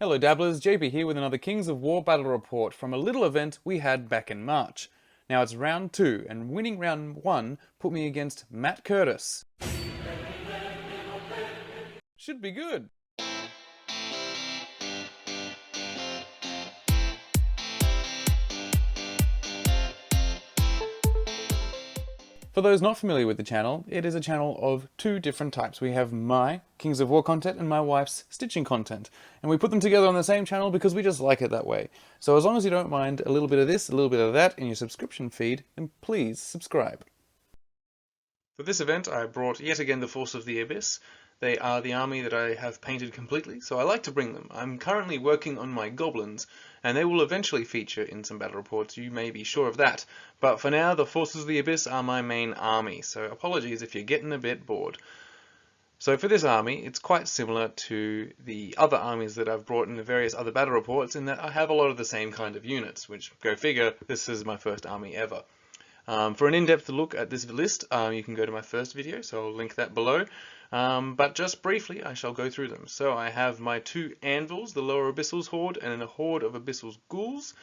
Hello Dabblers, JP here with another Kings of War battle report from a little event we had back in March. Now it's round 2, and winning round 1 put me against Matt Curtis. Should be good. For those not familiar with the channel, it is a channel of two different types. We have my Kings of War content and my wife's stitching content. And we put them together on the same channel because we just like it that way. So as long as you don't mind a little bit of this, a little bit of that in your subscription feed, then please subscribe. For this event I brought yet again the Force of the Abyss. They are the army that I have painted completely, so I like to bring them. I'm currently working on my goblins, and they will eventually feature in some battle reports, you may be sure of that. But for now, the Forces of the Abyss are my main army, so apologies if you're getting a bit bored. So for this army, it's quite similar to the other armies that I've brought in the various other battle reports in that I have a lot of the same kind of units, which, go figure, this is my first army ever. For an in-depth look at this list, you can go to my first video, so I'll link that below. But just briefly, I shall go through them. So I have my two anvils, the Lower Abyssals Horde and a horde of Abyssals Ghouls.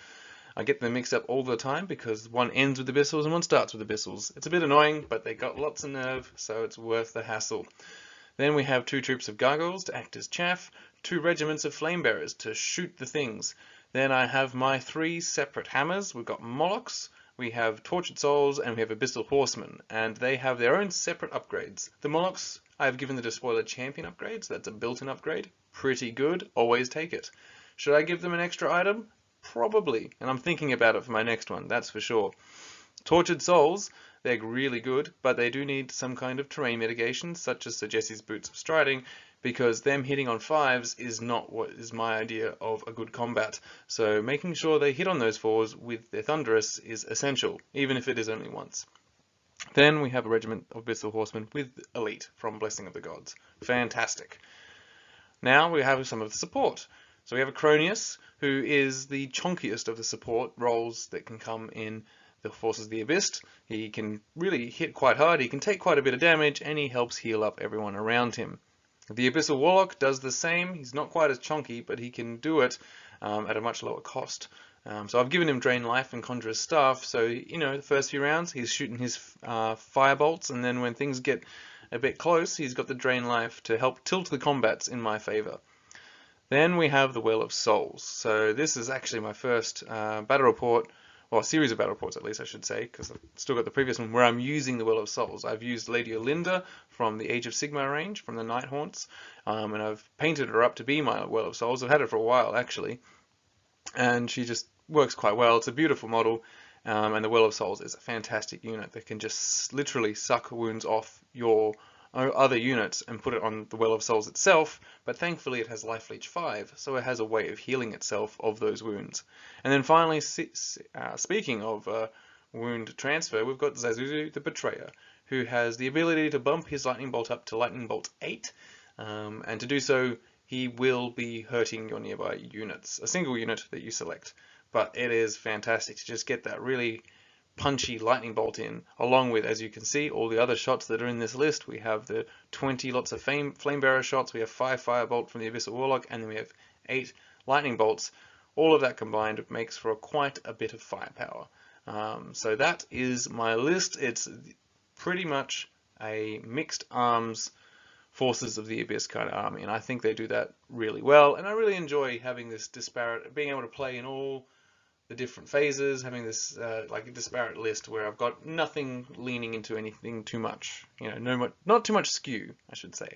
I get them mixed up all the time because one ends with Abyssals and one starts with Abyssals. It's a bit annoying, but they got lots of nerve, so it's worth the hassle. Then we have two troops of Gargoyles to act as chaff, two regiments of Flamebearers to shoot the things. Then I have my three separate hammers. We've got Molochs, we have Tortured Souls, and we have Abyssal Horsemen, and they have their own separate upgrades. The Molochs, I've given the Despoiler Champion upgrade, so that's a built-in upgrade. Pretty good, always take it. Should I give them an extra item? Probably, and I'm thinking about it for my next one, that's for sure. Tortured Souls, they're really good, but they do need some kind of terrain mitigation, such as Sir Jesse's Boots of Striding, because them hitting on 5s is not what is my idea of a good combat. So making sure they hit on those 4s with their Thunderous is essential, even if it is only once. Then we have a regiment of Abyssal Horsemen with Elite from Blessing of the Gods. Fantastic. Now we have some of the support. So we have a Cronius, who is the chonkiest of the support roles that can come in the Forces of the Abyss. He can really hit quite hard, he can take quite a bit of damage, and he helps heal up everyone around him. The Abyssal Warlock does the same. He's not quite as chonky, but he can do it at a much lower cost. So I've given him Drain Life and Conjurer's Staff, so, you know, the first few rounds he's shooting his Firebolts, and then when things get a bit close, he's got the Drain Life to help tilt the combats in my favour. Then we have the Well of Souls. So this is actually my first battle report, well, a series of battle reports at least I should say, because I've still got the previous one where I'm using the Well of Souls. I've used Lady Olinda from the Age of Sigmar range, from the Night Haunts, and I've painted her up to be my Well of Souls. I've had it for a while actually, and she just works quite well. It's a beautiful model, and the Well of Souls is a fantastic unit that can just literally suck wounds off your other units and put it on the Well of Souls itself, but thankfully it has Life Leech 5, so it has a way of healing itself of those wounds. And then finally, speaking of wound transfer, we've got Zazuzu the Betrayer, who has the ability to bump his Lightning Bolt up to Lightning Bolt 8, and to do so he will be hurting your nearby units, a single unit that you select. But it is fantastic to just get that really punchy lightning bolt in, along with, as you can see, all the other shots that are in this list. We have the 20 lots of Flamebearer shots, we have 5 Firebolt from the Abyssal Warlock, and then we have 8 lightning bolts. All of that combined makes for quite a bit of firepower. So that is my list. It's pretty much a mixed arms Forces of the Abyss kind of army, and I think they do that really well, and I really enjoy having this disparate, being able to play in all the different phases, having this like a disparate list where I've got nothing leaning into anything too much, you know, not too much skew, I should say.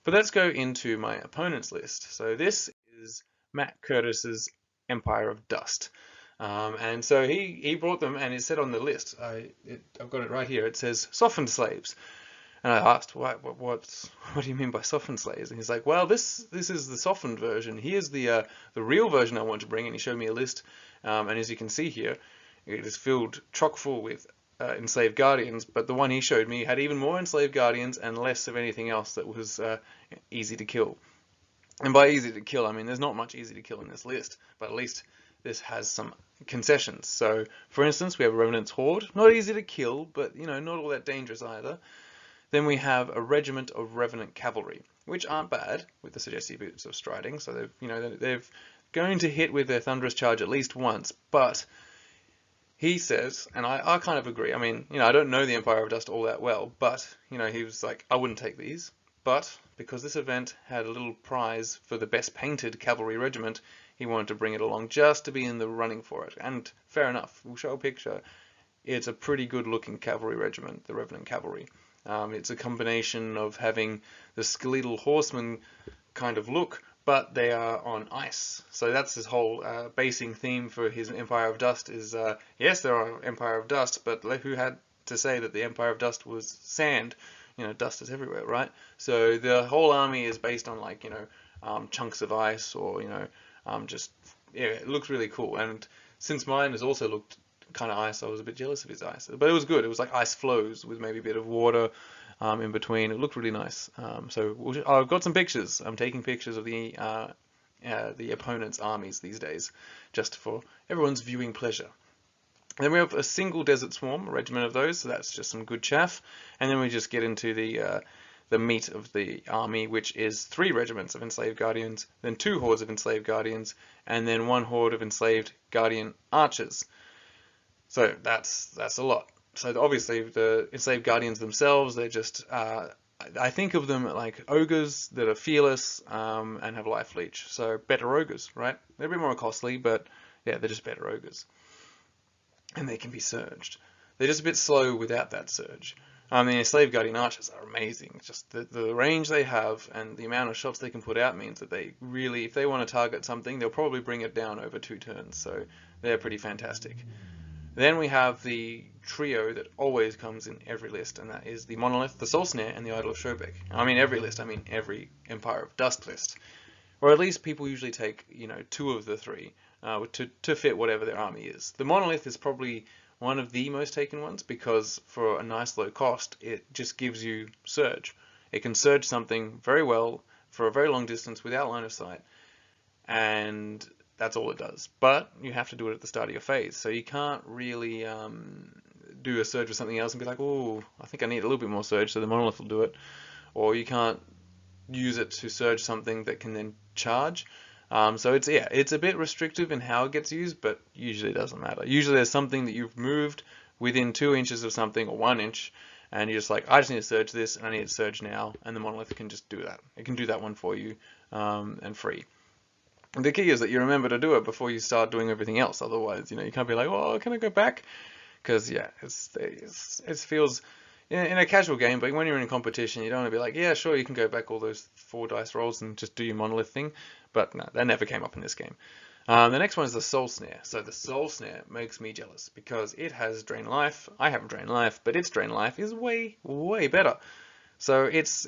But let's go into my opponent's list. So this is Matt Curtis's Empire of Dust, and so he brought them, and it said on the list, I've got it right here. It says Softened Slaves. And I asked, what do you mean by softened slaves? And he's like, well, this is the softened version. Here's the real version I want to bring. And he showed me a list. And as you can see here, it is filled chock full with enslaved guardians. But the one he showed me had even more enslaved guardians and less of anything else that was easy to kill. And by easy to kill, I mean there's not much easy to kill in this list. But at least this has some concessions. So, for instance, we have a Revenant's Horde. Not easy to kill, but, you know, not all that dangerous either. Then we have a regiment of Revenant Cavalry. which aren't bad with the suggested bits of striding. So they're going to hit with their thunderous charge at least once, but he says, and I kind of agree. I mean, I don't know the Empire of Dust all that well, but, he was like, I wouldn't take these. But because this event had a little prize for the best painted cavalry regiment, he wanted to bring it along just to be in the running for it. And fair enough, we'll show a picture. It's a pretty good looking cavalry regiment, the Revenant Cavalry. It's a combination of having the skeletal horseman kind of look, but they are on ice. So that's his whole basing theme for his Empire of Dust is, yes, there are Empire of Dust, but who had to say that the Empire of Dust was sand? Dust is everywhere, right? So the whole army is based on chunks of ice or, it looks really cool. And since mine has also looked kind of ice, I was a bit jealous of his ice. But it was good. It was like ice flows with maybe a bit of water in between. It looked really nice. So I've got some pictures. I'm taking pictures of the opponent's armies these days, just for everyone's viewing pleasure. Then we have a single Desert Swarm, a regiment of those, so that's just some good chaff. And then we just get into the meat of the army, which is 3 regiments of Enslaved Guardians, then 2 hordes of Enslaved Guardians, and then 1 horde of Enslaved Guardian Archers. So that's a lot. So obviously the Enslaved Guardians themselves, they're just, I think of them like ogres that are fearless and have life leech. So better ogres, right? They're a bit more costly, but yeah, they're just better ogres. And they can be surged. They're just a bit slow without that surge. The Enslaved Guardian Archers are amazing. Just the range they have and the amount of shots they can put out means that they really, if they want to target something, they'll probably bring it down over 2 turns. So they're pretty fantastic. Then we have the trio that always comes in every list, and that is the Monolith, the Soul Snare, and the Idol of Shobek. I mean every list, I mean every Empire of Dust list. Or at least people usually take, 2 of the 3 to fit whatever their army is. The Monolith is probably one of the most taken ones because for a nice low cost, it just gives you surge. It can surge something very well for a very long distance without line of sight, and that's all it does. But you have to do it at the start of your phase, so you can't really do a surge with something else and be like, oh, I think I need a little bit more surge, so the Monolith will do it. Or you can't use it to surge something that can then charge. So it's a bit restrictive in how it gets used, but usually it doesn't matter. Usually there's something that you've moved within 2 inches of something or 1 inch, and you're just like, I just need to surge this, and I need to surge now, and the Monolith can just do that. It can do that one for you, and free. And the key is that you remember to do it before you start doing everything else. Otherwise, you can't be like, oh, can I go back? Because yeah, it feels in a casual game, but when you're in a competition, you don't want to be like, yeah, sure, you can go back all those 4 dice rolls and just do your Monolith thing. But no, that never came up in this game. The next one is the Soul Snare. So the Soul Snare makes me jealous because it has Drain Life. I have Drain Life, but its Drain Life is way, way better. So it's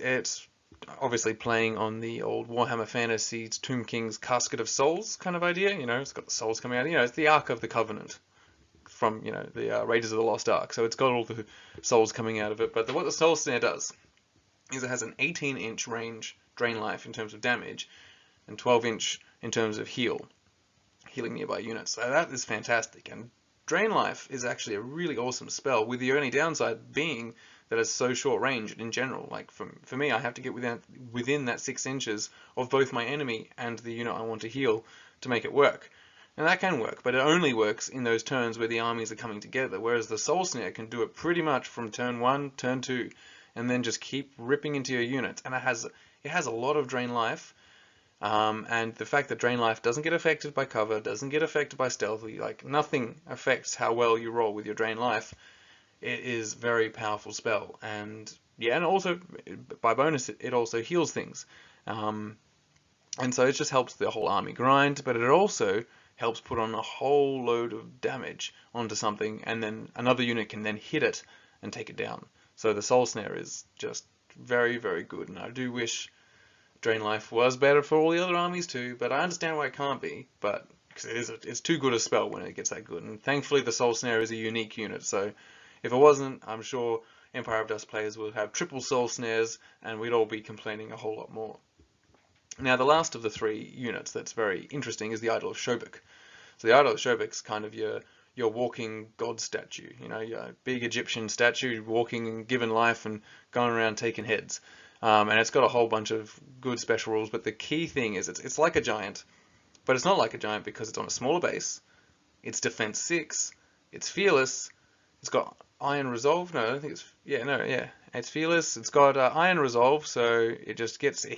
obviously playing on the old Warhammer Fantasy's Tomb King's Casket of Souls kind of idea. It's got the souls coming out. It's the Ark of the Covenant from, the Raiders of the Lost Ark. So it's got all the souls coming out of it. But what the Soul Snare does is it has an 18-inch range Drain Life in terms of damage and 12-inch in terms of healing nearby units. So that is fantastic. And Drain Life is actually a really awesome spell, with the only downside being that it's so short range in general. Like for me, I have to get within that 6 inches of both my enemy and the unit I want to heal to make it work. And that can work, but it only works in those turns where the armies are coming together, whereas the Soul Snare can do it pretty much from turn 1, turn 2, and then just keep ripping into your units. And it has a lot of Drain Life, and the fact that Drain Life doesn't get affected by cover, doesn't get affected by stealthy, like nothing affects how well you roll with your Drain Life. It is a very powerful spell, and yeah, and also by bonus it also heals things, and so it just helps the whole army grind, but it also helps put on a whole load of damage onto something, and then another unit can then hit it and take it down. So the Soul Snare is just very, very good, and I do wish Drain Life was better for all the other armies too, but I understand why it can't be, but because it's too good a spell when it gets that good, and thankfully the Soul Snare is a unique unit, so if it wasn't, I'm sure Empire of Dust players would have triple Soul Snares, and we'd all be complaining a whole lot more. Now, the last of the 3 units that's very interesting is the Idol of Shobek. So the Idol of Shobek's kind of your walking god statue, your big Egyptian statue walking and giving life and going around taking heads. And it's got a whole bunch of good special rules, but the key thing is it's like a giant, but it's not like a giant because it's on a smaller base. It's defense 6, it's fearless, it's got iron resolve. No, I don't think it's, yeah, no, yeah, it's fearless. It's got iron resolve, so it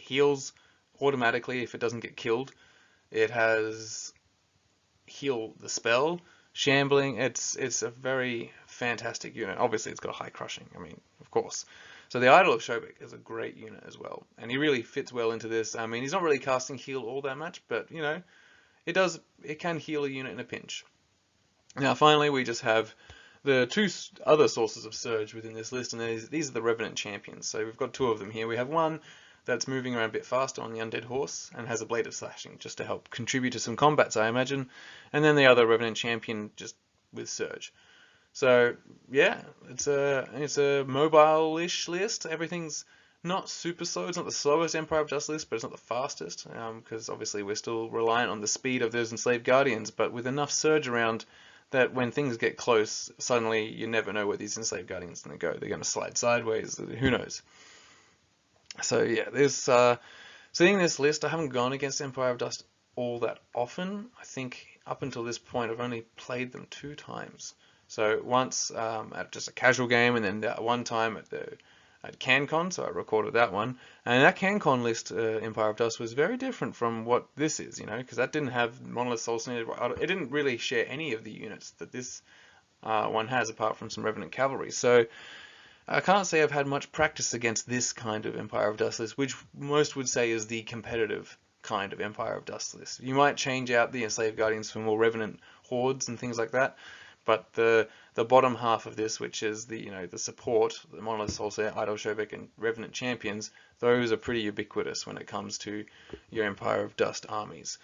heals automatically if it doesn't get killed. It has heal the spell, shambling. It's a very fantastic unit. Obviously, it's got high crushing. I mean, of course. So the Idol of Shobek is a great unit as well, and he really fits well into this. I mean, he's not really casting heal all that much, but you know, it can heal a unit in a pinch. Now, finally, we just have the two other sources of surge within this list, and these are the Revenant Champions. So we've got two of them here. We have one that's moving around a bit faster on the Undead Horse and has a Blade of Slashing just to help contribute to some combats, I imagine. And then the other Revenant Champion just with surge. So yeah, it's a mobile-ish list. Everything's not super slow. It's not the slowest Empire of Dust list, but it's not the fastest, because obviously we're still reliant on the speed of those Enslaved Guardians. But with enough surge around, that when things get close, suddenly you never know where these Enslaved Guardians are going to go. They're going to slide sideways. Who knows? So yeah, seeing this list, I haven't gone against Empire of Dust all that often. I think up until this point, I've only played them 2 times. So once at just a casual game, and then one time at CanCon, so I recorded that one. And that CanCon list, Empire of Dust, was very different from what this is, you know, because that didn't have Monolith Soul Sneer. It didn't really share any of the units that this one has, apart from some Revenant Cavalry. So I can't say I've had much practice against this kind of Empire of Dust list, which most would say is the competitive kind of Empire of Dust list. You might change out the Enslaved Guardians for more Revenant Hordes and things like that, but the bottom half of this, which is the support, the Monolith Soulsay, Idol Shobek, and Revenant Champions, those are pretty ubiquitous when it comes to your Empire of Dust armies.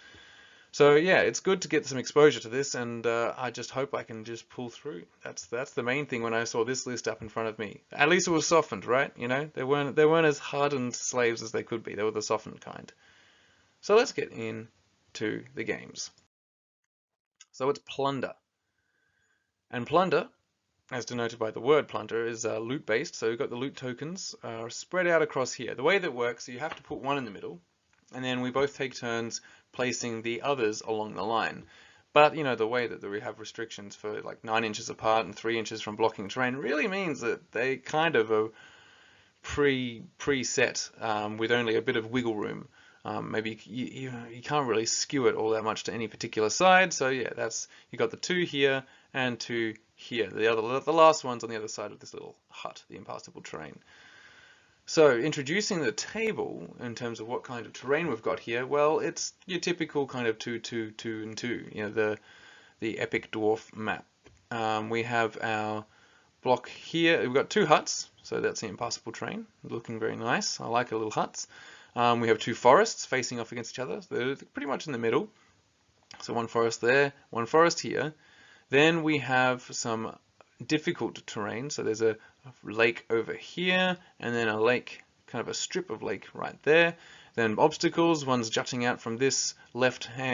So yeah, it's good to get some exposure to this, and I just hope I can just pull through. That's the main thing when I saw this list up in front of me. At least it was softened, right? You know, they weren't as hardened slaves as they could be. They were the softened kind. So let's get into the games. So it's Plunder. And Plunder, as denoted by the word Plunder, is loot based. So we've got the loot tokens spread out across here. The way that works, you have to put one in the middle, and then we both take turns placing the others along the line. But you know, the way that we have restrictions for like 9 inches apart and 3 inches from blocking terrain really means that they kind of are preset with only a bit of wiggle room. Maybe you can't really skew it all that much to any particular side. So yeah, you got the 2 here and 2 here. The last one's on the other side of this little hut, the impassable terrain. So introducing the table in terms of what kind of terrain we've got here, well, it's your typical kind of 2, 2, 2, and 2. You know, the epic dwarf map. We have our block here. We've got 2 huts, so that's the impassable terrain, looking very nice. I like the little huts. We have 2 forests facing off against each other. So they're pretty much in the middle. So 1 forest there, 1 forest here. Then we have some difficult terrain. So there's a lake over here, and then a lake, kind of a strip of lake right there. Then obstacles, one's jutting out from this leftmost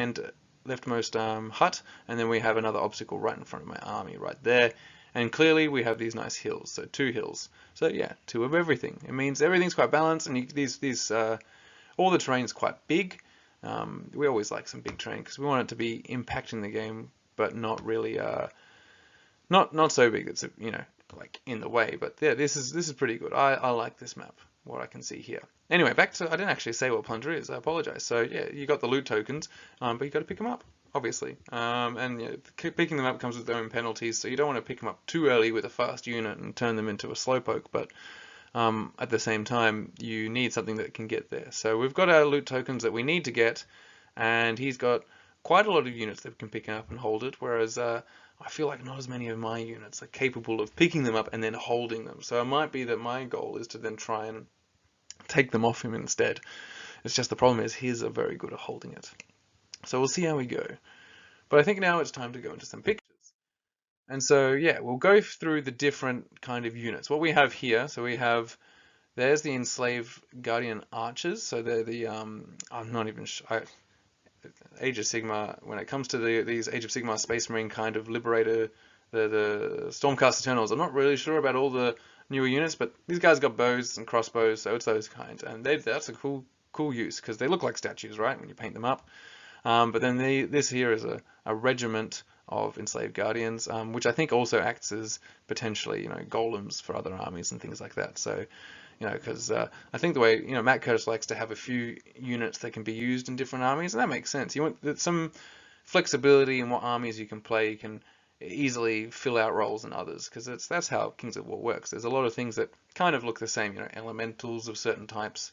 hut, and then we have another obstacle right in front of my army right there. And clearly we have these nice hills, so 2 hills. So yeah, 2 of everything. It means everything's quite balanced, and all the terrain's quite big. We always like some big terrain because we want it to be impacting the game, but not really, not so big that's like in the way. But yeah, this is pretty good. I like this map, what I can see here. Anyway, back to, I didn't actually say what Plunder is. I apologize. So yeah, you got the loot tokens, but you got to pick them up, obviously. And picking them up comes with their own penalties. So you don't want to pick them up too early with a fast unit and turn them into a slowpoke. But at the same time, you need something that can get there. So we've got our loot tokens that we need to get, and he's got quite a lot of units that can pick up and hold it, whereas I feel like not as many of my units are capable of picking them up and then holding them. So it might be that my goal is to then try and take them off him instead. It's just the problem is his are very good at holding it. So we'll see how we go. But I think now it's time to go into some pictures. And so yeah, we'll go through the different kind of units. What we have here, so there's the Enslaved Guardian Archers. So they're the, I'm not even sure, Age of Sigmar, when it comes to these Age of Sigmar Space Marine kind of Liberator, the Stormcast Eternals, I'm not really sure about all the newer units, but these guys got bows and crossbows, so it's those kind, and that's a cool use because they look like statues, right, when you paint them up. But then this here is a regiment of enslaved guardians, which I think also acts as potentially, golems for other armies and things like that. So, because I think the way, Matt Curtis likes to have a few units that can be used in different armies, and that makes sense. You want some flexibility in what armies you can play. You can easily fill out roles in others, because that's how Kings of War works. There's a lot of things that kind of look the same, elementals of certain types.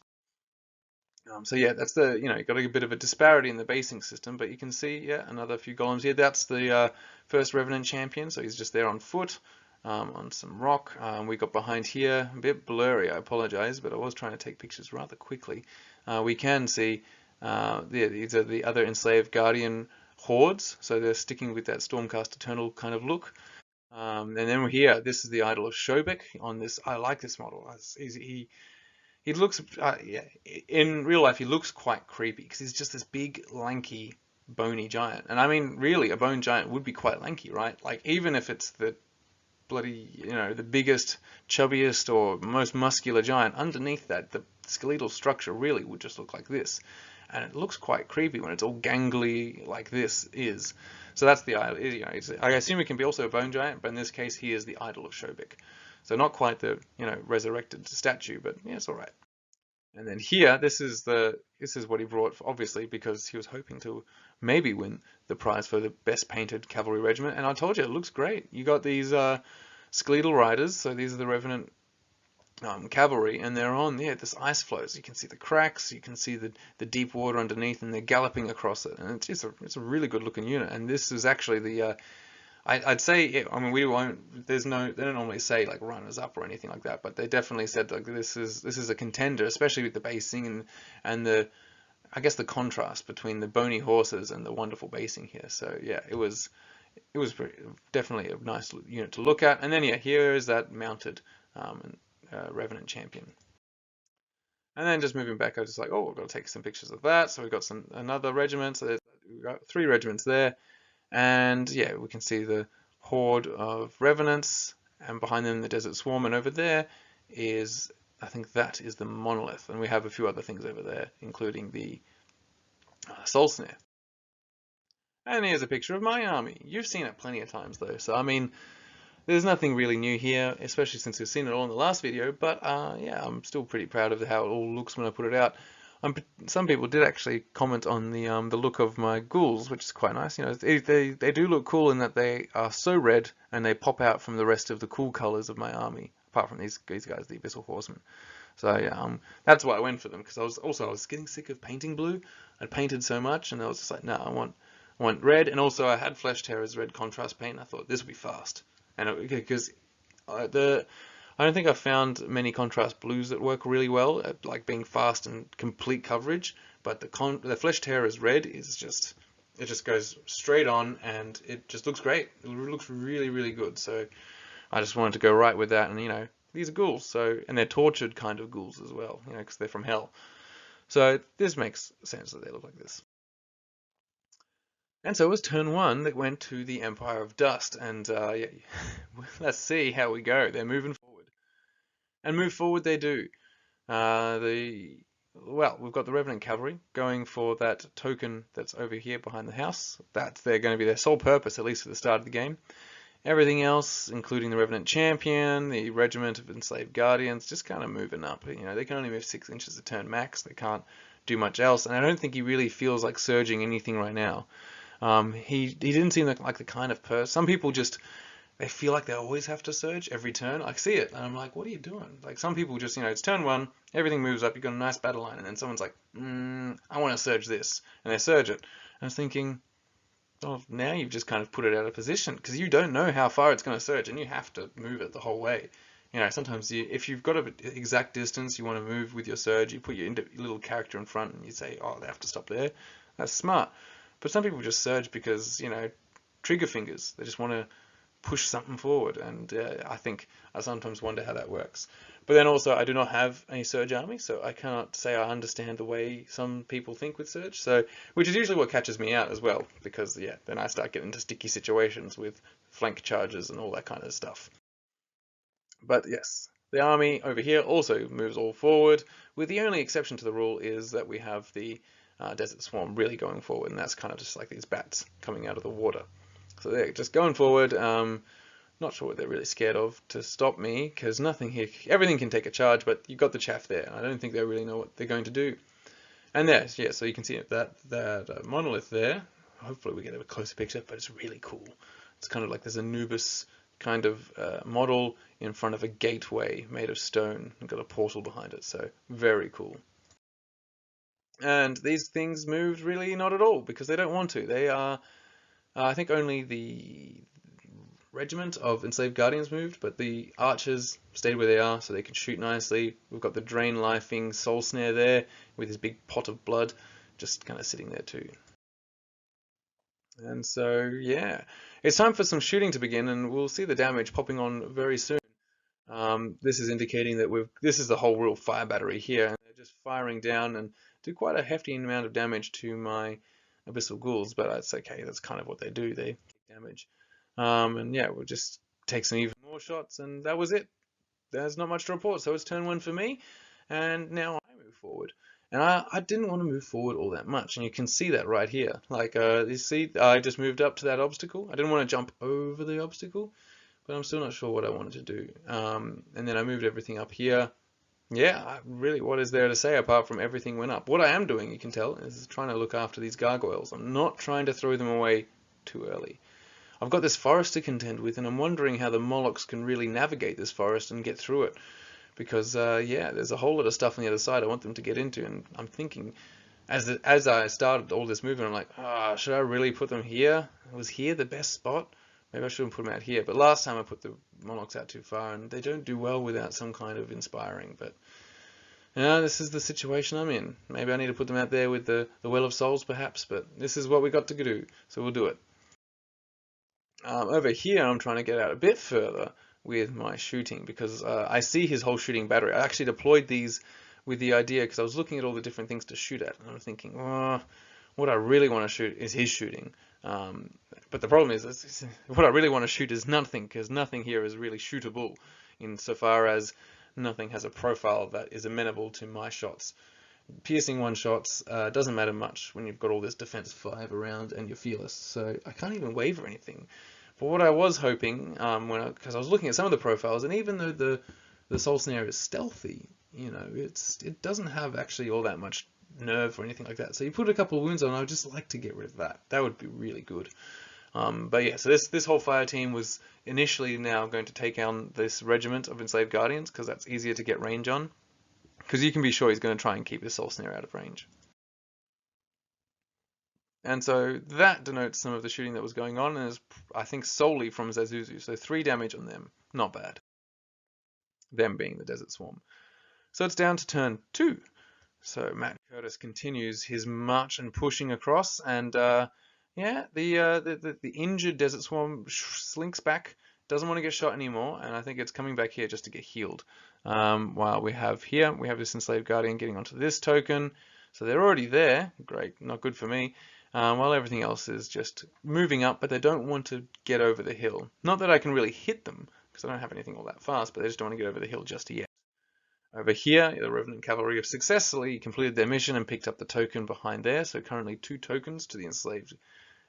So yeah, that's you've got a bit of a disparity in the basing system, but you can see, yeah, another few golems here. That's the first Revenant champion, so he's just there on foot, on some rock. We got behind here, a bit blurry, I apologize, but I was trying to take pictures rather quickly. We can see these are the other enslaved guardian hordes, so they're sticking with that Stormcast Eternal kind of look. And then we're here, this is the Idol of Shobek on this. I like this model. He looks, yeah, in real life, he looks quite creepy because he's just this big, lanky, bony giant. And I mean, really, a bone giant would be quite lanky, right? Like, even if it's the bloody, the biggest, chubbiest, or most muscular giant, underneath that, the skeletal structure really would just look like this. And it looks quite creepy when it's all gangly like this is. So that's the idol. I assume it can be also a bone giant, but in this case, he is the Idol of Shobek. So not quite the, resurrected statue, but yeah, it's all right. And then here, this is what he brought, obviously, because he was hoping to maybe win the prize for the best painted cavalry regiment. And I told you, it looks great. You got these skeletal riders, so these are the Revenant cavalry, and they're on this ice floes. You can see the cracks, you can see the deep water underneath, and they're galloping across it. And it's a really good looking unit. And this is actually the I'd say, I mean, we won't. They don't normally say like runners up or anything like that, but they definitely said like this is a contender, especially with the basing and the, I guess, the contrast between the bony horses and the wonderful basing here. So yeah, it was definitely a nice unit to look at. And then yeah, here is that mounted Revenant champion. And then just moving back, I was just like, oh, we've got to take some pictures of that. So we've got another regiment. So we've got 3 regiments there. And yeah, we can see the horde of revenants, and behind them the desert swarm, and over there is, I think that is the monolith, and we have a few other things over there, including the soul snare. And here's a picture of my army. You've seen it plenty of times though, so I mean, there's nothing really new here, especially since we've seen it all in the last video, but yeah, I'm still pretty proud of how it all looks when I put it out. Some people did actually comment on the look of my ghouls, which is quite nice. They do look cool in that they are so red and they pop out from the rest of the cool colors of my army, apart from these guys, the Abyssal Horsemen. So yeah, that's why I went for them, because I was getting sick of painting blue. I'd painted so much, and I was just like, no, I want red, and also I had Flesh Tear's red contrast paint. And I thought this would be fast, and because I don't think I've found many contrast blues that work really well at like being fast and complete coverage, but the Flesh Tear's red is just, it just goes straight on and it just looks great. It looks really, really good. So I just wanted to go right with that, and these are ghouls, so, and they're tortured kind of ghouls as well, because they're from hell. So this makes sense that they look like this. And so it was turn 1 that went to the Empire of Dust, and yeah, let's see how we go. They're moving forward. And move forward they do. Well, we've got the Revenant Cavalry going for that token that's over here behind the house. They're going to be their sole purpose, at least at the start of the game. Everything else, including the Revenant Champion, the Regiment of Enslaved Guardians, just kind of moving up. They can only move 6 inches a turn max. They can't do much else, and I don't think he really feels like surging anything right now. He didn't seem like the kind of person. Some people just, they feel like they always have to surge every turn. I see it, and I'm like, what are you doing? Like, some people just, it's turn 1, everything moves up, you've got a nice battle line, and then someone's like, I want to surge this, and they surge it. And I was thinking, oh, now you've just kind of put it out of position, because you don't know how far it's going to surge, and you have to move it the whole way. Sometimes if you've got an exact distance you want to move with your surge, you put your little character in front, and you say, oh, they have to stop there. That's smart. But some people just surge because, trigger fingers. They just want to push something forward, and I think I sometimes wonder how that works. But then also, I do not have any surge army, so I cannot say I understand the way some people think with surge. So, which is usually what catches me out as well, because yeah, then I start getting into sticky situations with flank charges and all that kind of stuff. But yes, The army over here also moves all forward, with the only exception to the rule is that we have the Desert Swarm really going forward, and that's kind of just like these bats coming out of the water. So they're just going forward. Not sure what they're really scared of to stop me, because nothing here, everything can take a charge, but you've got the chaff there. I don't think they really know what they're going to do. And there, yeah, so you can see that monolith there. Hopefully we get a closer picture, but it's really cool. It's kind of like there's Anubis kind of model in front of a gateway made of stone and got a portal behind it, so very cool. And these things moved really not at all because they don't want to. They are, I think only the regiment of enslaved guardians moved, but the archers stayed where they are so they can shoot nicely. We've got the drain lifing soul snare there with his big pot of blood just kind of sitting there too. And so, yeah, it's time for some shooting to begin, and we'll see the damage popping on very soon. This is indicating that this is the whole real fire battery here, and they're just firing down and do quite a hefty amount of damage to my abyssal ghouls, but that's okay, that's kind of what they do, they take damage. And yeah, we'll just take some even more shots, and that was it. There's not much to report, so it's turn one for me, and now I move forward. And I didn't want to move forward all that much, and you can see that right here. Like, you see, I just moved up to that obstacle. I didn't want to jump over the obstacle, but I'm still not sure what I wanted to do. And then I moved everything up here. Yeah, really, what is there to say apart from everything went up? What I am doing, you can tell, is trying to look after these gargoyles. I'm not trying to throw them away too early. I've got this forest to contend with, and I'm wondering how the Molochs can really navigate this forest and get through it. Because, yeah, there's a whole lot of stuff on the other side I want them to get into, and I'm thinking, as I started all this movement, I'm like, should I really put them here? Was here the best spot? Maybe I shouldn't put them out here. But last time I put the Molochs out too far, and they don't do well without some kind of inspiring. But, this is the situation I'm in. Maybe I need to put them out there with the Well of Souls, perhaps, but this is what we got to do, so we'll do it. Over here, I'm trying to get out a bit further with my shooting because I see his whole shooting battery. I actually deployed these with the idea because I was looking at all the different things to shoot at, and I'm thinking, what I really want to shoot is his shooting. But the problem is, what I really want to shoot is nothing, because nothing here is really shootable insofar as nothing has a profile that is amenable to my shots. Piercing one shots doesn't matter much when you've got all this defense 5 around and you're fearless, so I can't even wave or anything. But what I was hoping, because I was looking at some of the profiles, and even though the Soul Snare is stealthy, it doesn't have actually all that much nerve or anything like that. So you put a couple of wounds on, I would just like to get rid of that. That would be really good. But yeah, so this whole fire team was initially now going to take on this regiment of enslaved guardians, because that's easier to get range on. Because you can be sure he's going to try and keep the Soul Snare out of range. And so that denotes some of the shooting that was going on, and is, I think, solely from Zazuzu. So 3 damage on them. Not bad. Them being the Desert Swarm. So it's down to turn 2. So Matt Curtis continues his march and pushing across, and yeah, the injured Desert Swarm slinks back, doesn't want to get shot anymore, and I think it's coming back here just to get healed. While we have this enslaved guardian getting onto this token, so they're already there. Great, not good for me. While everything else is just moving up, but they don't want to get over the hill. Not that I can really hit them, because I don't have anything all that fast, but they just don't want to get over the hill just yet. Over here, the Revenant Cavalry have successfully completed their mission and picked up the token behind there, so currently 2 tokens to the enslaved,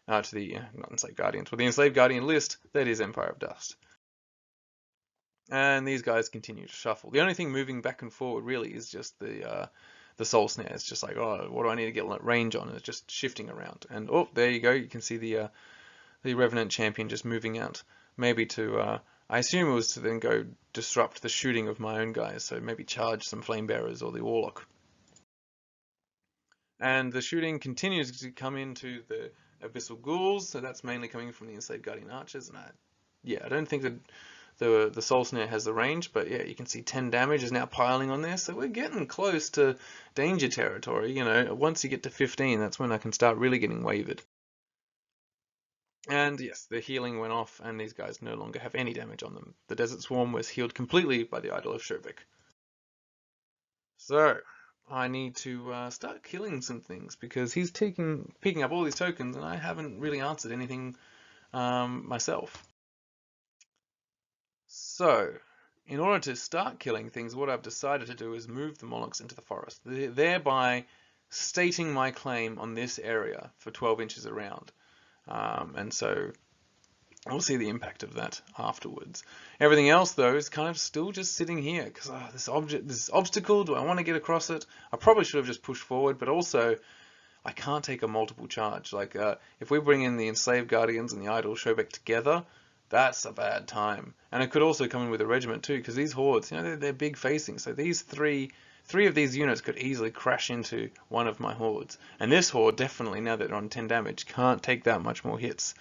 not enslaved guardians, but the enslaved guardian list, that is Empire of Dust. And these guys continue to shuffle. The only thing moving back and forward really is just the Soul Snare. It's just like, what do I need to get range on? And it's just shifting around. And there you go. You can see the Revenant Champion just moving out. Maybe to, I assume it was to then go disrupt the shooting of my own guys. So maybe charge some Flame Bearers or the Warlock. And the shooting continues to come into the Abyssal Ghouls. So that's mainly coming from the Enslaved Guardian Archers. And I don't think that the Soul Snare has the range, but yeah, you can see 10 damage is now piling on there, so we're getting close to danger territory. Once you get to 15, that's when I can start really getting wavered. And yes, the healing went off, and these guys no longer have any damage on them. The Desert Swarm was healed completely by the Idol of Shovik. So I need to start killing some things, because he's picking up all these tokens, and I haven't really answered anything myself. So in order to start killing things, what I've decided to do is move the Molochs into the forest, thereby stating my claim on this area for 12 inches around. And so we'll see the impact of that afterwards. Everything else, though, is kind of still just sitting here because this obstacle, do I want to get across it? I probably should have just pushed forward, but also I can't take a multiple charge. Like if we bring in the enslaved guardians and the idol Shobek together, that's a bad time. And it could also come in with a regiment too, because these hordes, they're big facing. So these three of these units could easily crash into one of my hordes. And this horde definitely, now that they're on 10 damage, can't take that much more hits.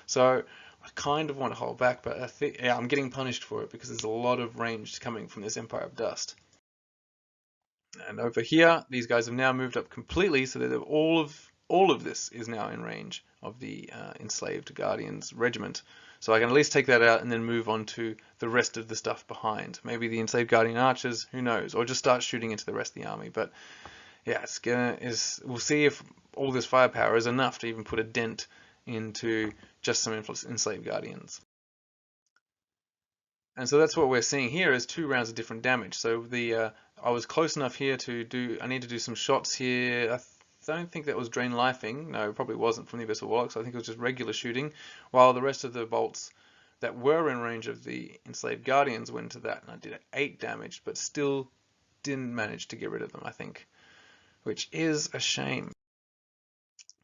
So I kind of want to hold back, but I think, yeah, I'm getting punished for it because there's a lot of range coming from this Empire of Dust. And over here, these guys have now moved up completely, so that all of this is now in range of the enslaved Guardians regiment. So I can at least take that out and then move on to the rest of the stuff behind. Maybe the enslaved Guardian archers, who knows, or just start shooting into the rest of the army. But yeah, we'll see if all this firepower is enough to even put a dent into just some enslaved Guardians. And so that's what we're seeing here is 2 rounds of different damage. So I was close enough here to I need to do some shots here. I don't think that was drain lifing. No, it probably wasn't from the Abyssal Warlocks. I think it was just regular shooting. While the rest of the bolts that were in range of the enslaved Guardians went into that. And I did 8 damage, but still didn't manage to get rid of them, I think. Which is a shame.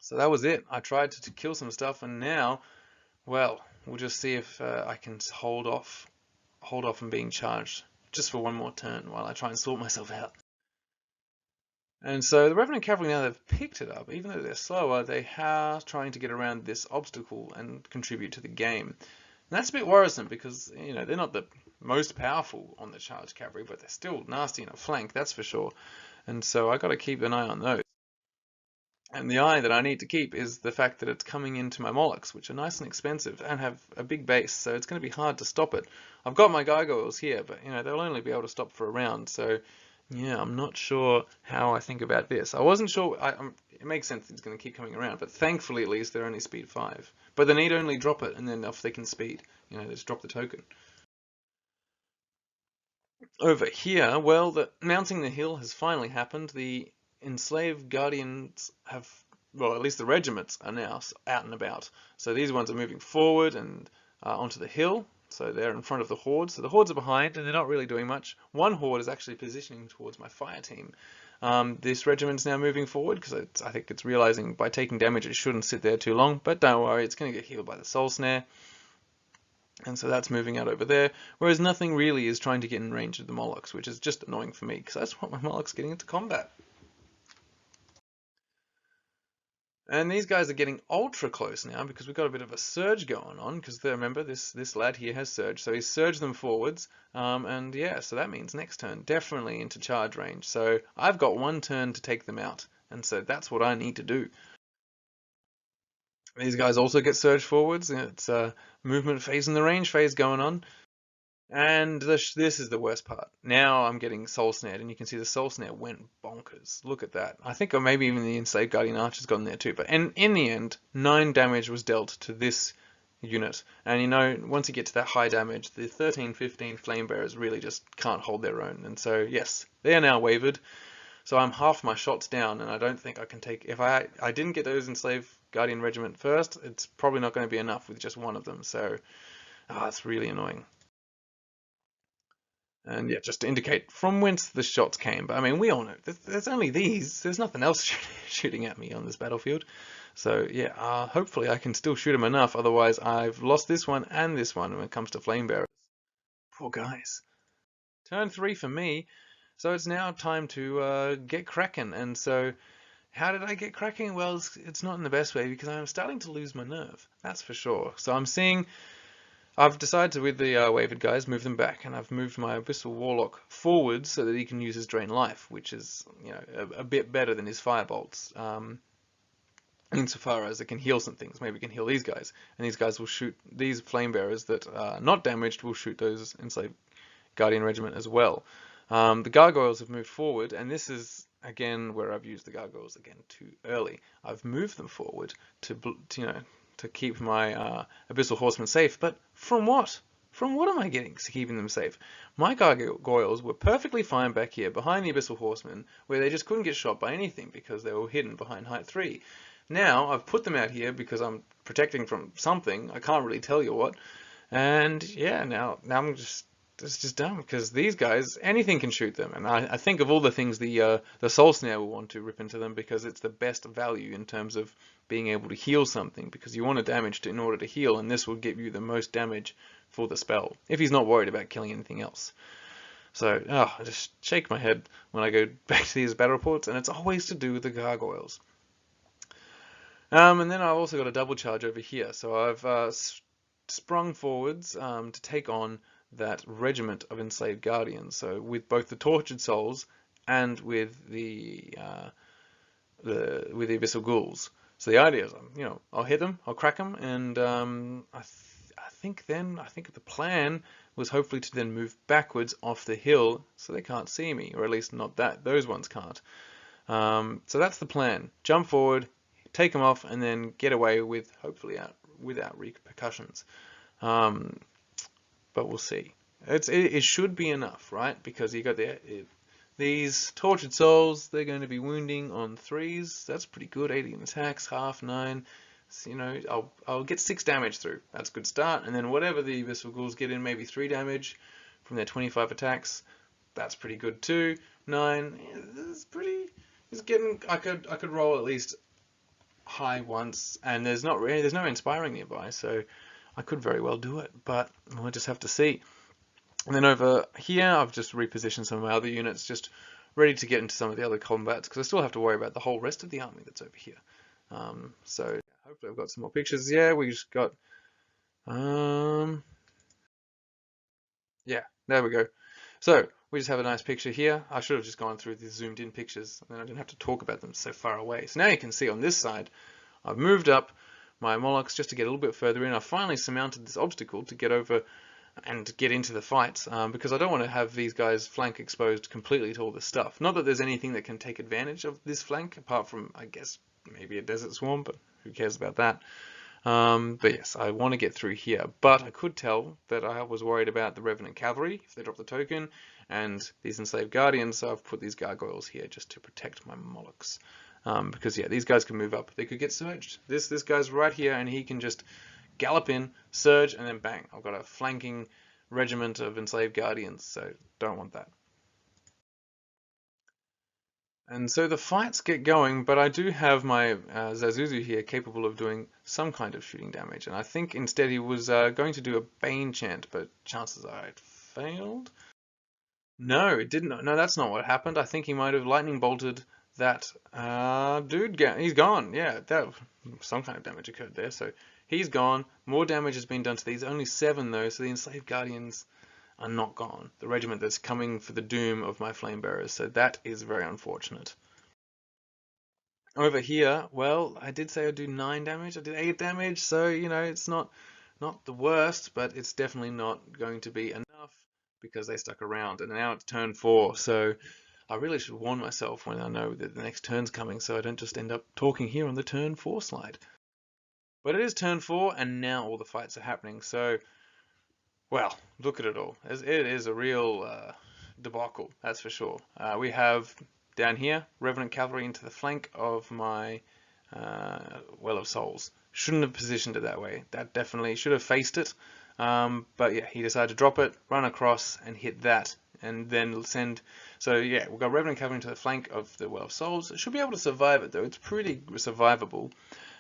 So that was it. I tried to kill some stuff, and now, well, we'll just see if I can hold off from being charged just for one more turn while I try and sort myself out. And so the Revenant Cavalry, now they've picked it up, even though they're slower, they are trying to get around this obstacle and contribute to the game. And that's a bit worrisome because, they're not the most powerful on the charged cavalry, but they're still nasty in a flank, that's for sure. And so I got to keep an eye on those. And the eye that I need to keep is the fact that it's coming into my Molochs, which are nice and expensive and have a big base, so it's going to be hard to stop it. I've got my gargoyles here, but they'll only be able to stop for a round, so yeah, I'm not sure how I think about this. I wasn't sure, it makes sense it's going to keep coming around, but thankfully at least they're only speed 5. But they need only drop it, and then if they can speed, they just drop the token. Over here, well, the mounting the hill has finally happened. The enslaved guardians have, well, at least the regiments are now out and about. So these ones are moving forward and onto the hill. So they're in front of the hordes. So the hordes are behind and they're not really doing much. One horde is actually positioning towards my fire team. This regiment's now moving forward because I think it's realizing by taking damage it shouldn't sit there too long. But don't worry, it's going to get healed by the soul snare. And so that's moving out over there, whereas nothing really is trying to get in range of the Molochs, which is just annoying for me, because I just want my Molochs getting into combat. And these guys are getting ultra close now, because we've got a bit of a surge going on, because remember, this lad here has surge, so he's surged them forwards, and yeah, so that means next turn, definitely into charge range. So I've got 1 turn to take them out, and so that's what I need to do. These guys also get surge forwards, it's a movement phase and the range phase going on. And this is the worst part. Now I'm getting soul snared, and you can see the soul snare went bonkers. Look at that. I think maybe even the enslaved guardian archer's gone there too. But in the end, 9 damage was dealt to this unit. And once you get to that high damage, the 13, 15 flame bearers really just can't hold their own. And so yes, they are now wavered. So I'm half my shots down, and I don't think I can take. If I didn't get those enslaved guardian regiment first, it's probably not going to be enough with just one of them. So it's really annoying. And yeah, just to indicate from whence the shots came. But I mean, we all know there's only these. There's nothing else shooting at me on this battlefield. So yeah, hopefully I can still shoot them enough. Otherwise, I've lost this one and this one when it comes to flame bearers. Poor guys. Turn 3 for me. So it's now time to get cracking. And so, how did I get cracking? Well, it's not in the best way because I'm starting to lose my nerve. That's for sure. So I've decided to, with the wavered guys, move them back, and I've moved my Abyssal Warlock forward so that he can use his Drain Life, which is a bit better than his Firebolts, insofar as it can heal some things. Maybe it can heal these guys, and these guys will shoot, these Flame Bearers that are not damaged will shoot those Enslaved Guardian Regiment as well. The Gargoyles have moved forward, and this is, again, where I've used the Gargoyles again too early. I've moved them forward to keep my Abyssal Horsemen safe, but from what? From what am I getting keeping them safe? My gargoyles were perfectly fine back here behind the Abyssal Horsemen, where they just couldn't get shot by anything because they were hidden behind height 3. Now I've put them out here because I'm protecting from something. I can't really tell you what. And yeah, now I'm just it's just dumb because these guys, anything can shoot them, and I think of all the things the Soul Snare will want to rip into them because it's the best value in terms of being able to heal something, because you want a damage in order to heal, and this will give you the most damage for the spell if he's not worried about killing anything else. So I just shake my head when I go back to these battle reports, and it's always to do with the gargoyles. And then I've also got a double charge over here, so I've sprung forwards to take on that regiment of enslaved guardians. So with both the tortured souls and with the abyssal ghouls. So the idea is, I'll hit them, I'll crack them, and I think the plan was hopefully to then move backwards off the hill so they can't see me, or at least not those ones can't. So that's the plan. Jump forward, take them off, and then get away with hopefully without repercussions. But we'll see. It should be enough, right? Because you got these tortured souls. They're going to be wounding on 3s. That's pretty good. 18 attacks, half 9. So, I'll get 6 damage through. That's a good start. And then whatever the abyssal ghouls get in, maybe 3 damage from their 25 attacks. That's pretty good too. 9. It's pretty. It's getting. I could roll at least high once, and there's no inspiring nearby, so I could very well do it, but we'll just have to see. And then over here, I've just repositioned some of my other units, just ready to get into some of the other combats, because I still have to worry about the whole rest of the army that's over here. So hopefully I've got some more pictures. Yeah, we just got, yeah, there we go. So we just have a nice picture here. I should have just gone through the zoomed in pictures, and then I didn't have to talk about them so far away. So now you can see on this side, I've moved up my Molochs just to get a little bit further in. I finally surmounted this obstacle to get over and get into the fight, because I don't want to have these guys flank exposed completely to all this stuff. Not that there's anything that can take advantage of this flank, apart from, I guess, maybe a desert swarm, but who cares about that? But yes, I want to get through here. But I could tell that I was worried about the Revenant Cavalry, if they drop the token, and these Enslaved Guardians, so I've put these Gargoyles here just to protect my Molochs. Because yeah, these guys can move up. They could get surged. This guy's right here, and he can just gallop in, surge, and then bang. I've got a flanking regiment of Enslaved Guardians, so don't want that. And so the fights get going, but I do have my Zazuzu here capable of doing some kind of shooting damage. And I think instead he was going to do a Bane chant, but chances are it failed. No, it didn't. No, that's not what happened. I think he might have lightning bolted that dude. He's gone. Yeah, some kind of damage occurred there. So he's gone. More damage has been done to these. Only 7 though, so the Enslaved Guardians are not gone. The regiment that's coming for the doom of my flame bearers, so that is very unfortunate. Over here, well, I did say I'd do 9 damage. I did 8 damage, so it's not the worst, but it's definitely not going to be enough because they stuck around. And now it's turn 4, so I really should warn myself when I know that the next turn's coming, so I don't just end up talking here on the turn 4 slide. But it is turn 4, and now all the fights are happening, so well, look at it all. It is a real debacle, that's for sure. We have down here, Revenant Cavalry into the flank of my Well of Souls. Shouldn't have positioned it that way. That definitely should have faced it. But yeah, he decided to drop it, run across, and hit that, and then send. So yeah, we've got Revenant Cavalry into the flank of the Well of Souls. It should be able to survive it though. It's pretty survivable.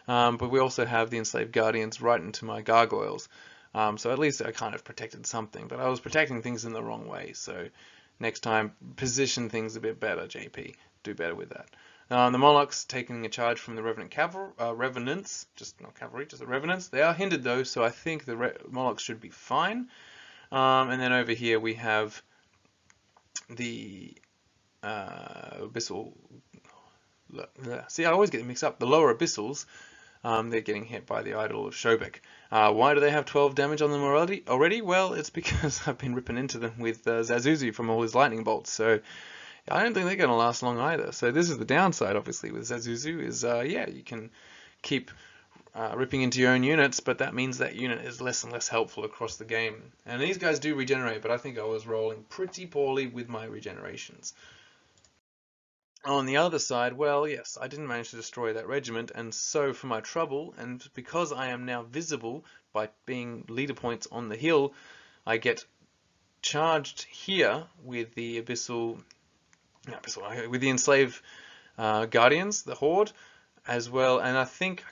But we also have the Enslaved Guardians right into my Gargoyles. So at least I kind of protected something, but I was protecting things in the wrong way. So next time, position things a bit better, JP. Do better with that. The Molochs taking a charge from the Revenants, just not cavalry, just the Revenants. They are hindered though, so I think the Molochs should be fine. And then over here we have the Abyssal. See, I always get them mixed up. The lower Abyssals. They're getting hit by the Idol of Shobek. Why do they have 12 damage on them already? Well, it's because I've been ripping into them with Zazuzu from all his lightning bolts. So I don't think they're going to last long either. So this is the downside, obviously, with Zazuzu is, yeah, you can keep ripping into your own units, but that means that unit is less and less helpful across the game. And these guys do regenerate, but I think I was rolling pretty poorly with my regenerations. On the other side, well, yes, I didn't manage to destroy that regiment, and so for my trouble, and because I am now visible by being leader points on the hill, I get charged here with the with the enslaved guardians, the horde, as well. And I think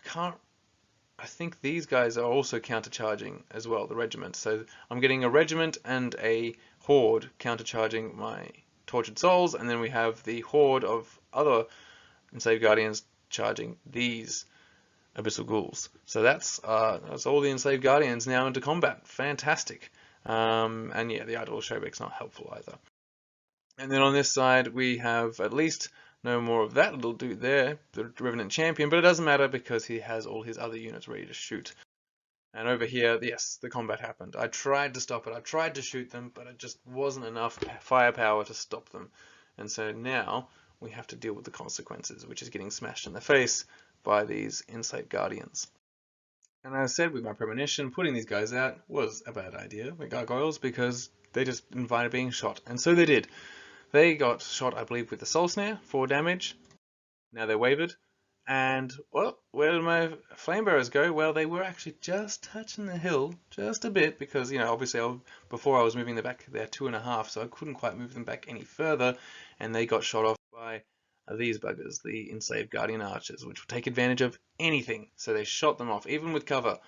these guys are also countercharging as well, the regiment. So I'm getting a regiment and a horde countercharging my tortured souls, and then we have the horde of other enslaved guardians charging these abyssal ghouls. So that's all the enslaved guardians now into combat. Fantastic. And yeah, the idol Shobek's not helpful either. And then on this side we have at least no more of that little dude there, the Revenant Champion, but it doesn't matter because he has all his other units ready to shoot. And over here, yes, the combat happened. I tried to stop it, I tried to shoot them, but it just wasn't enough firepower to stop them. And so now we have to deal with the consequences, which is getting smashed in the face by these enslaved guardians. And as I said, with my premonition, putting these guys out was a bad idea, the gargoyles, because they just invited being shot. And so they did. They got shot, I believe, with the soul snare, 4 damage. Now they're wavered. And, well, where did my flame bearers go? Well, they were actually just touching the hill, just a bit, because, you know, obviously before I was moving them back, they're 2.5, so I couldn't quite move them back any further, and they got shot off by these buggers, the enslaved guardian archers, which will take advantage of anything. So they shot them off, even with cover.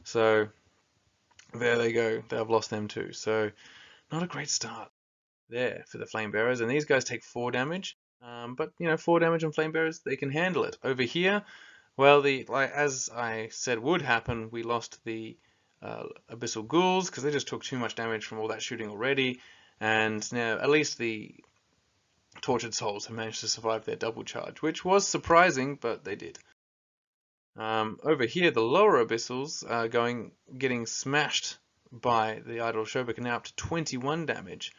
So there they go. They've lost them too. So not a great start there for the flame bearers, and these guys take 4 damage. But you know, 4 damage on flame bearers, they can handle it. Over here, well, as I said would happen, we lost the abyssal ghouls because they just took too much damage from all that shooting already, and now at least the tortured souls have managed to survive their double charge, which was surprising, but they did. Over here, the lower abyssals are getting smashed by the idol Shobek, now up to 21 damage.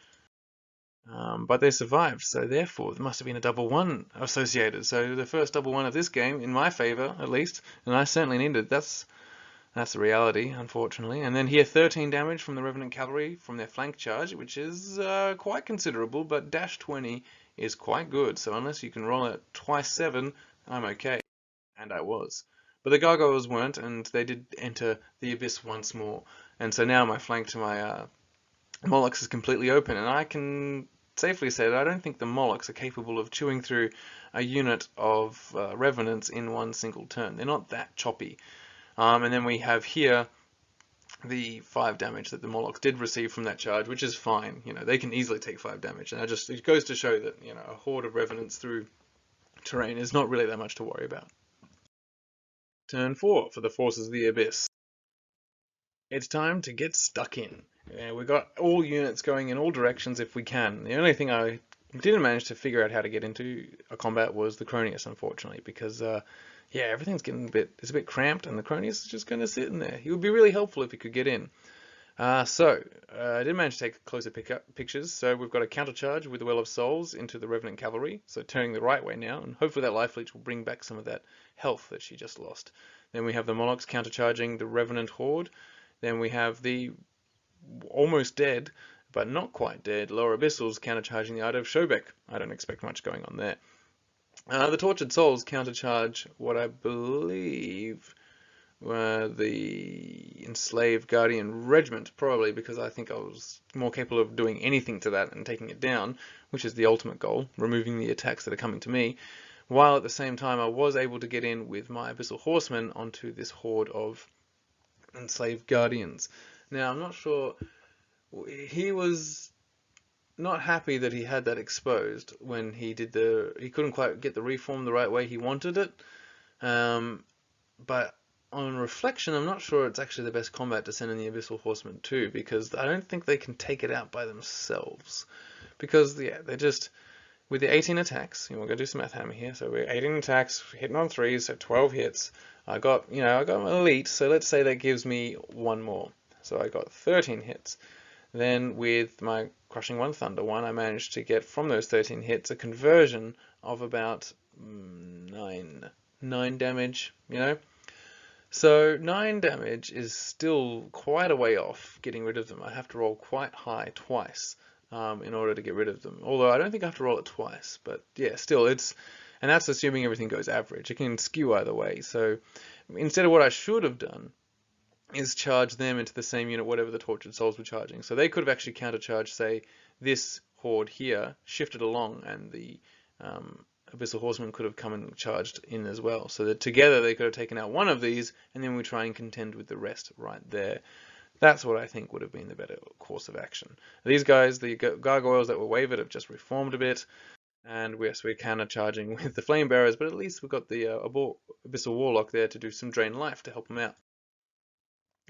But they survived, so therefore there must have been a double 1 associated. So the first double 1 of this game, in my favor at least, and I certainly needed it. That's the reality, unfortunately. And then here, 13 damage from the Revenant Cavalry from their flank charge, which is quite considerable, but dash 20 is quite good. So unless you can roll it twice 7, I'm okay. And I was. But the gargoyles weren't, and they did enter the abyss once more. And so now my flank to my Molochs is completely open, and I can safely say that I don't think the Molochs are capable of chewing through a unit of Revenants in one single turn. They're not that choppy. And then we have here the 5 damage that the Molochs did receive from that charge, which is fine. You know, they can easily take 5 damage, and it goes to show that, you know, a horde of Revenants through terrain is not really that much to worry about. Turn 4 for the Forces of the Abyss. It's time to get stuck in. We've got all units going in all directions if we can. The only thing I didn't manage to figure out how to get into a combat was the Cronius, unfortunately, because yeah, everything's getting it's a bit cramped, and the Cronius is just going to sit in there. He would be really helpful if he could get in. I did manage to take closer pictures. So we've got a countercharge with the Well of Souls into the Revenant Cavalry, so turning the right way now, and hopefully that Life Leech will bring back some of that health that she just lost. Then we have the Monarchs countercharging the Revenant Horde. Then we have the almost dead, but not quite dead, Lower Abyssals countercharging the Idol of Shobek. I don't expect much going on there. The Tortured Souls countercharge what I believe were the Enslaved Guardian Regiment, probably because I think I was more capable of doing anything to that and taking it down, which is the ultimate goal, removing the attacks that are coming to me, while at the same time I was able to get in with my Abyssal Horsemen onto this horde of Enslaved Guardians. Now, I'm not sure, he was not happy that he had that exposed when he couldn't quite get the reform the right way he wanted it, but on reflection, I'm not sure it's actually the best combat to send in the Abyssal Horsemen too, because I don't think they can take it out by themselves, because yeah, they're just, with the 18 attacks, we're going to do some math hammer here, so we're 18 attacks, hitting on 3s, so 12 hits. I got an elite, so let's say that gives me 1 more. So I got 13 hits. Then with my Crushing One Thunder one, I managed to get from those 13 hits a conversion of about 9 damage, So 9 damage is still quite a way off getting rid of them. I have to roll quite high twice in order to get rid of them. Although I don't think I have to roll it twice, but yeah, still and that's assuming everything goes average. It can skew either way. So instead of what I should have done is charge them into the same unit, whatever the Tortured Souls were charging. So they could have actually countercharged, say, this horde here, shifted along, and the Abyssal Horsemen could have come and charged in as well. So that together they could have taken out one of these, and then we try and contend with the rest right there. That's what I think would have been the better course of action. These guys, the gargoyles that were wavered, have just reformed a bit, and we're counter-charging with the Flame Bearers, but at least we've got the Abyssal Warlock there to do some drain life to help them out.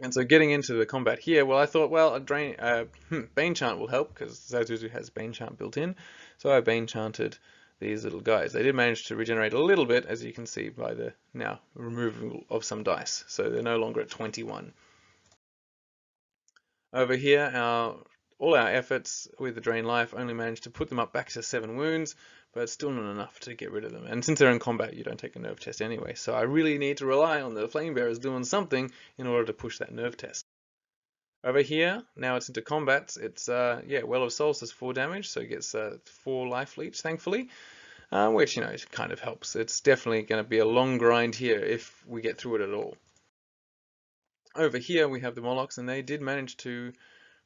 And so getting into the combat here, well, I thought, well, Bane Chant will help, because Zazuzu has Bane Chant built in. So I Bane Chanted these little guys. They did manage to regenerate a little bit, as you can see by the now removal of some dice. So they're no longer at 21. Over here, all our efforts with the Drain Life only managed to put them up back to 7 wounds, but it's still not enough to get rid of them. And since they're in combat, you don't take a nerve test anyway, so I really need to rely on the Flame Bearers doing something in order to push that nerve test. Over here, now it's into combat, it's, Well of Souls does 4 damage, so it gets 4 life leech, thankfully, which, it kind of helps. It's definitely going to be a long grind here if we get through it at all. Over here, we have the Molochs, and they did manage to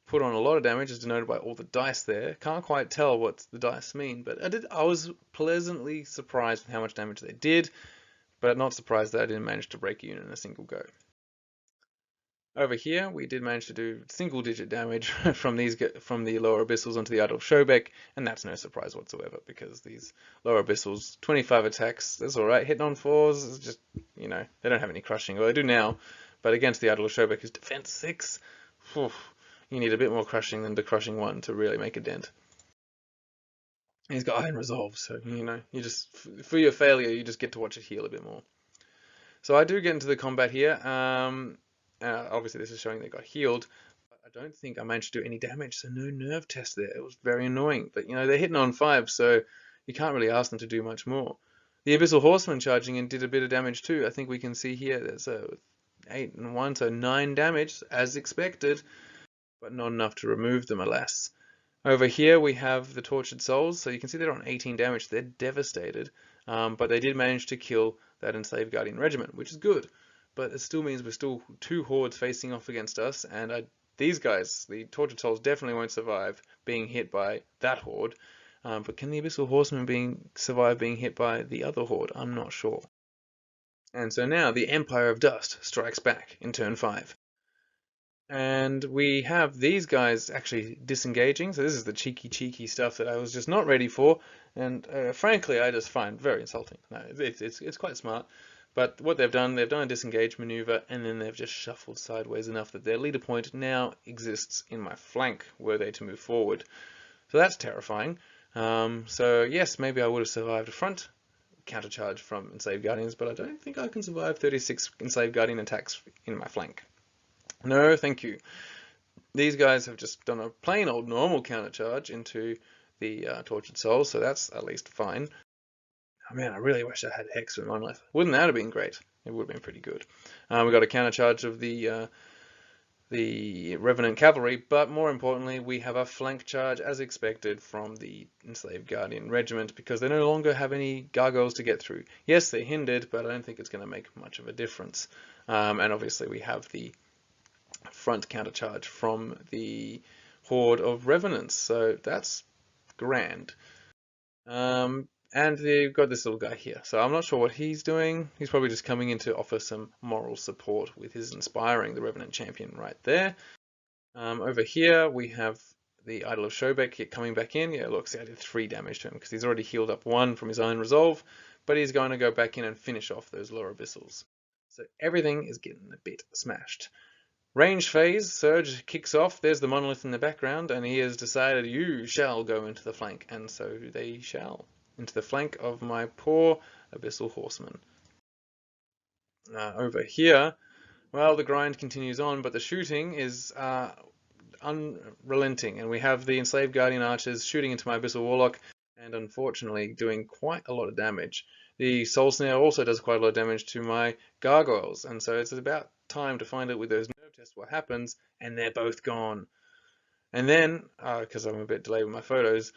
put on a lot of damage, as denoted by all the dice there. Can't quite tell what the dice mean, but I was pleasantly surprised with how much damage they did, but not surprised that I didn't manage to break a unit in a single go. Over here, we did manage to do single-digit damage from the lower abyssals onto the Idol of Shobek, and that's no surprise whatsoever, because these lower abyssals, 25 attacks, that's alright. Hitting on 4s is just, they don't have any crushing. Well, they do now, but against the Idol of Shobek, who's defense 6, you need a bit more crushing than the crushing 1 to really make a dent. He's got Iron Resolve, so, you just, for your failure, you just get to watch it heal a bit more. So I do get into the combat here. Obviously, this is showing they got healed. But I don't think I managed to do any damage, so no nerve test there. It was very annoying. But, they're hitting on 5, so you can't really ask them to do much more. The Abyssal Horseman charging in did a bit of damage too. I think we can see here there's 8 and 1, so 9 damage, as expected, but not enough to remove them, alas. Over here we have the Tortured Souls, so you can see they're on 18 damage. They're devastated, but they did manage to kill that Enslaved Guardian Regiment, which is good. But it still means we're still 2 hordes facing off against us, and these guys, the Tortured Souls, definitely won't survive being hit by that horde. But can the Abyssal Horsemen survive being hit by the other horde? I'm not sure. And so now the Empire of Dust strikes back in turn 5. And we have these guys actually disengaging, so this is the cheeky stuff that I was just not ready for, and frankly I just find very insulting. No, it's quite smart. But what they've done a disengage maneuver, and then they've just shuffled sideways enough that their leader point now exists in my flank, were they to move forward. So that's terrifying. So yes, maybe I would have survived a front countercharge from Enslaved Guardians, but I don't think I can survive 36 Enslaved Guardian attacks in my flank. No, thank you. These guys have just done a plain old normal countercharge into the Tortured Souls, so that's at least fine. Oh man, I really wish I had Hex with Monolith. Wouldn't that have been great? It would have been pretty good. We got a countercharge of the Revenant Cavalry, but more importantly, we have a flank charge as expected from the Enslaved Guardian Regiment, because they no longer have any gargoyles to get through. Yes, they're hindered, but I don't think it's going to make much of a difference. And obviously we have the front countercharge from the horde of Revenants, so that's grand. And they've got this little guy here, so I'm not sure what he's doing. He's probably just coming in to offer some moral support with his inspiring the Revenant Champion right there. Over here we have the Idol of Shobek coming back in. Yeah, look, see, I did 3 damage to him because he's already healed up 1 from his Iron Resolve, but he's going to go back in and finish off those lower abyssals. So everything is getting a bit smashed. Range phase, Surge kicks off. There's the Monolith in the background, and he has decided you shall go into the flank, and so they shall. Into the flank of my poor Abyssal Horsemen. Over here, well, the grind continues on, but the shooting is unrelenting, and we have the Enslaved Guardian Archers shooting into my Abyssal Warlock, and unfortunately doing quite a lot of damage. The Soul Snare also does quite a lot of damage to my gargoyles, and so it's about time to find out with those nerve tests what happens, and they're both gone. And then, because I'm a bit delayed with my photos,